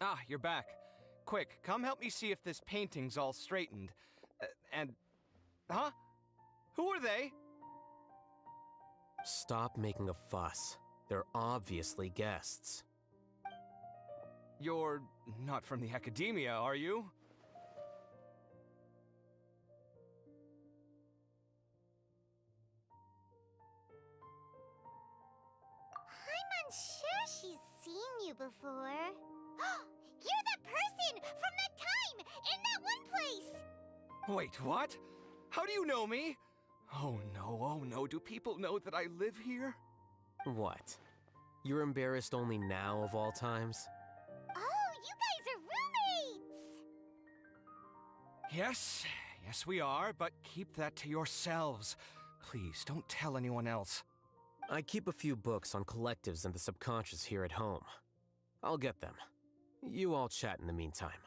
Ah, you're back. Quick, come help me see if this painting's all straightened. Huh? Who are they? Stop making a fuss. They're obviously guests. You're not from the academia, are you? I'm unsure she's seen you before. You're that person from that time in that one place! Wait, what? How do you know me? Oh no, do people know that I live here? What? You're embarrassed only now of all times? Oh, you guys are roommates! Yes, we are, but keep that to yourselves. Please, don't tell anyone else. I keep a few books on collectives and the subconscious here at home. I'll get them. You all chat in the meantime.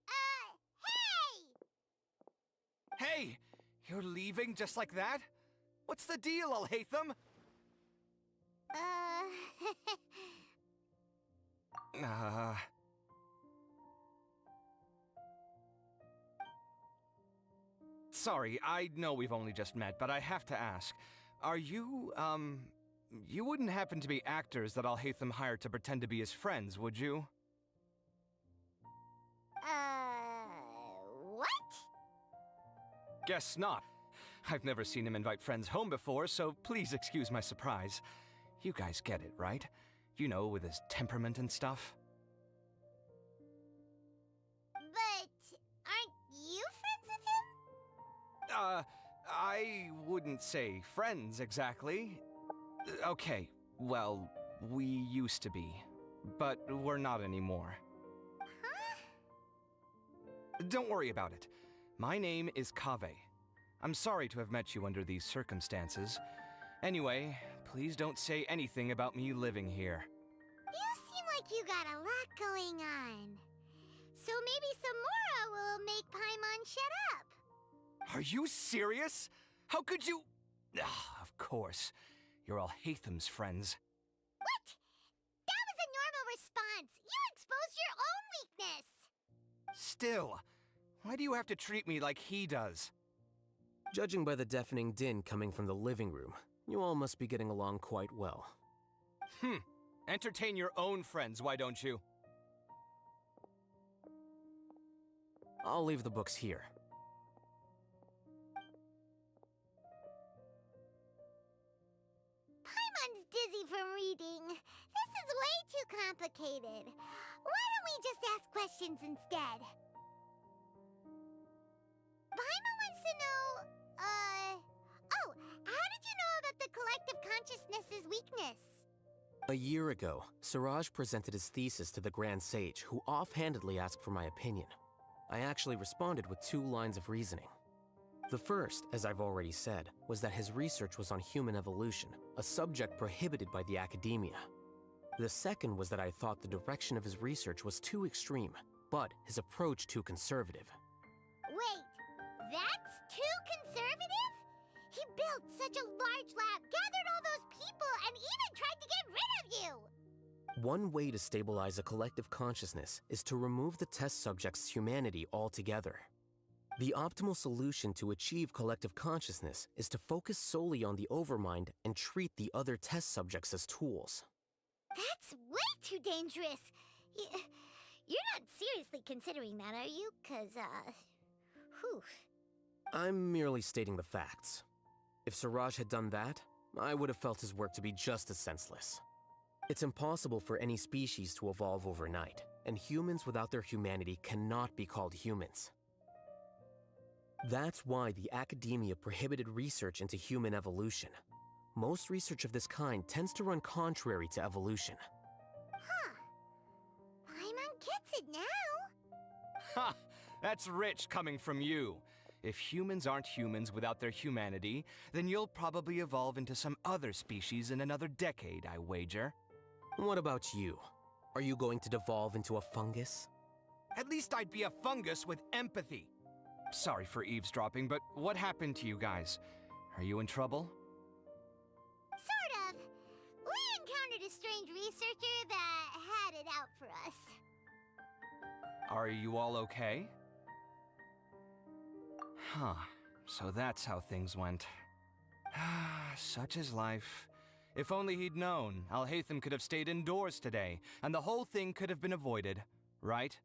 Hey! Hey! You're leaving just like that? What's the deal, Alhaitham? Sorry, I know we've only just met, but I have to ask. Are you, you wouldn't happen to be actors that Alhaitham hired to pretend to be his friends, would you? What? Guess not. I've never seen him invite friends home before, so please excuse my surprise. You guys get it, right? You know, with his temperament and stuff. But aren't you friends with him? I wouldn't say friends exactly. Okay, well, we used to be, but we're not anymore. Huh? Don't worry about it. My name is Kaveh. I'm sorry to have met you under these circumstances. Anyway, please don't say anything about me living here. You seem like you got a lot going on. So maybe Samora will make Paimon shut up. Are you serious? How could you? Ah, of course. You're Alhaitham's friends. What? That was a normal response. You exposed your own weakness. Still, why do you have to treat me like he does? Judging by the deafening din coming from the living room, you all must be getting along quite well. Entertain your own friends, why don't you? I'll leave the books here. Paimon's dizzy from reading. This is way too complicated. Why don't we just ask questions instead? Paimon wants to know, oh, how did you know about the collective consciousness's weakness? A year ago, Siraj presented his thesis to the Grand Sage, who offhandedly asked for my opinion. I actually responded with 2 lines of reasoning. The first, as I've already said, was that his research was on human evolution, a subject prohibited by the academia. The second was that I thought the direction of his research was too extreme, but his approach too conservative. Wait, that's too conservative? He built such a large lab, gathered all those people, and even tried to get rid of you! One way to stabilize a collective consciousness is to remove the test subject's humanity altogether. The optimal solution to achieve collective consciousness is to focus solely on the overmind and treat the other test subjects as tools. That's way too dangerous! You're not seriously considering that, are you? 'Cause, whew. I'm merely stating the facts. If Siraj had done that, I would have felt his work to be just as senseless. It's impossible for any species to evolve overnight, and humans without their humanity cannot be called humans. That's why the academia prohibited research into human evolution. Most research of this kind tends to run contrary to evolution. Huh. Paimon gets it now. Ha! That's rich coming from you. If humans aren't humans without their humanity, then you'll probably evolve into some other species in another decade, I wager. What about you? Are you going to devolve into a fungus? At least I'd be a fungus with empathy. Sorry for eavesdropping, but what happened to you guys? Are you in trouble? Sort of. We encountered a strange researcher that had it out for us. Are you all okay? Huh. So that's how things went. Such is life. If only he'd known, Alhaitham could have stayed indoors today, and the whole thing could have been avoided, right?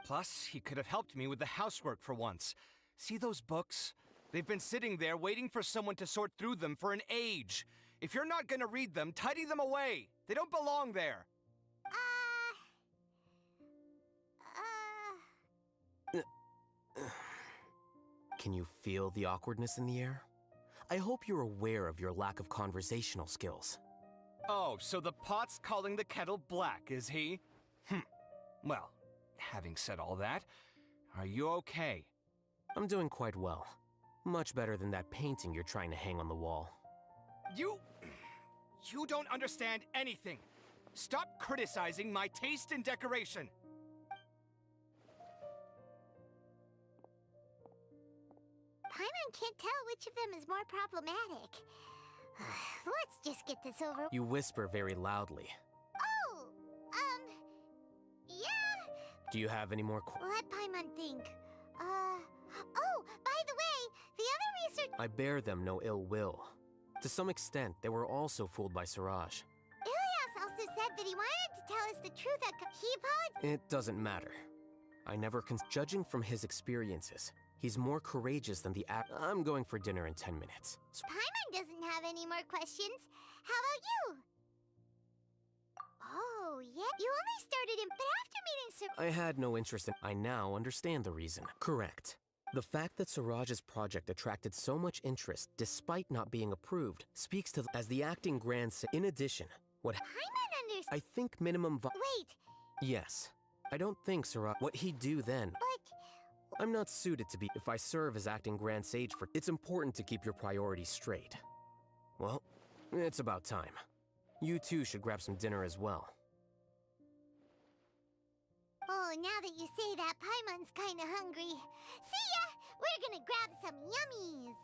Plus, he could have helped me with the housework for once. See those books? They've been sitting there waiting for someone to sort through them for an age. If you're not gonna read them, tidy them away. They don't belong there. Can you feel the awkwardness in the air? I hope you're aware of your lack of conversational skills. Oh, so the pot's calling the kettle black, is he? Well, having said all that, are you okay? I'm doing quite well. Much better than that painting you're trying to hang on the wall. You don't understand anything. Stop criticizing my taste in decoration. Paimon can't tell which of them is more problematic. Let's just get this over. You whisper very loudly. Oh, yeah. Do you have any more Let Paimon think. Oh, by the way, the other research... I bear them no ill will. To some extent, they were also fooled by Siraj. Ilias also said that he wanted to tell us the truth at... He apologized... It doesn't matter. I never judging from his experiences, he's more courageous than the I'm going for dinner in 10 minutes. Paimon doesn't have any more questions. How about you? Oh, yeah. You only started in... But after meeting Sir... I had no interest in... I now understand the reason. Correct. The fact that Siraj's project attracted so much interest, despite not being approved, speaks to... As the acting grand... In addition, what... Paimon understands... I think minimum... Wait. Yes. I don't think Siraj... What he'd do then... But... I'm not suited to be... If I serve as acting grand sage for... It's important to keep your priorities straight. Well, it's about time. You two should grab some dinner as well. Oh, now that you say that, Paimon's kinda hungry. See ya! We're gonna grab some yummies!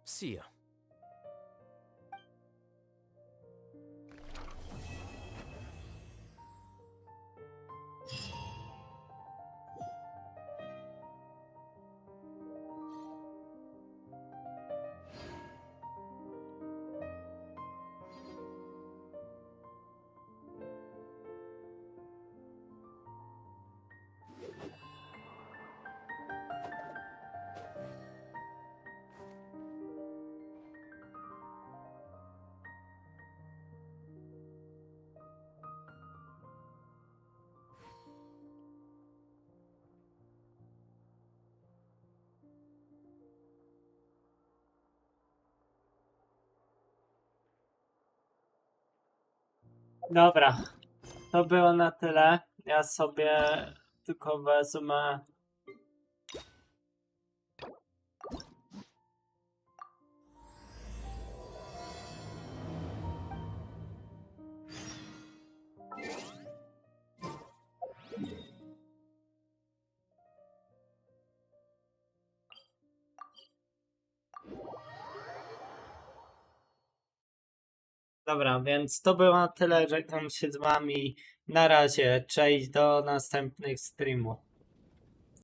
See ya. Dobra, to było na tyle. Ja sobie tylko wezmę... Dobra, więc to było na tyle. Żegnam się z wami. Na razie, cześć, do następnych streamów.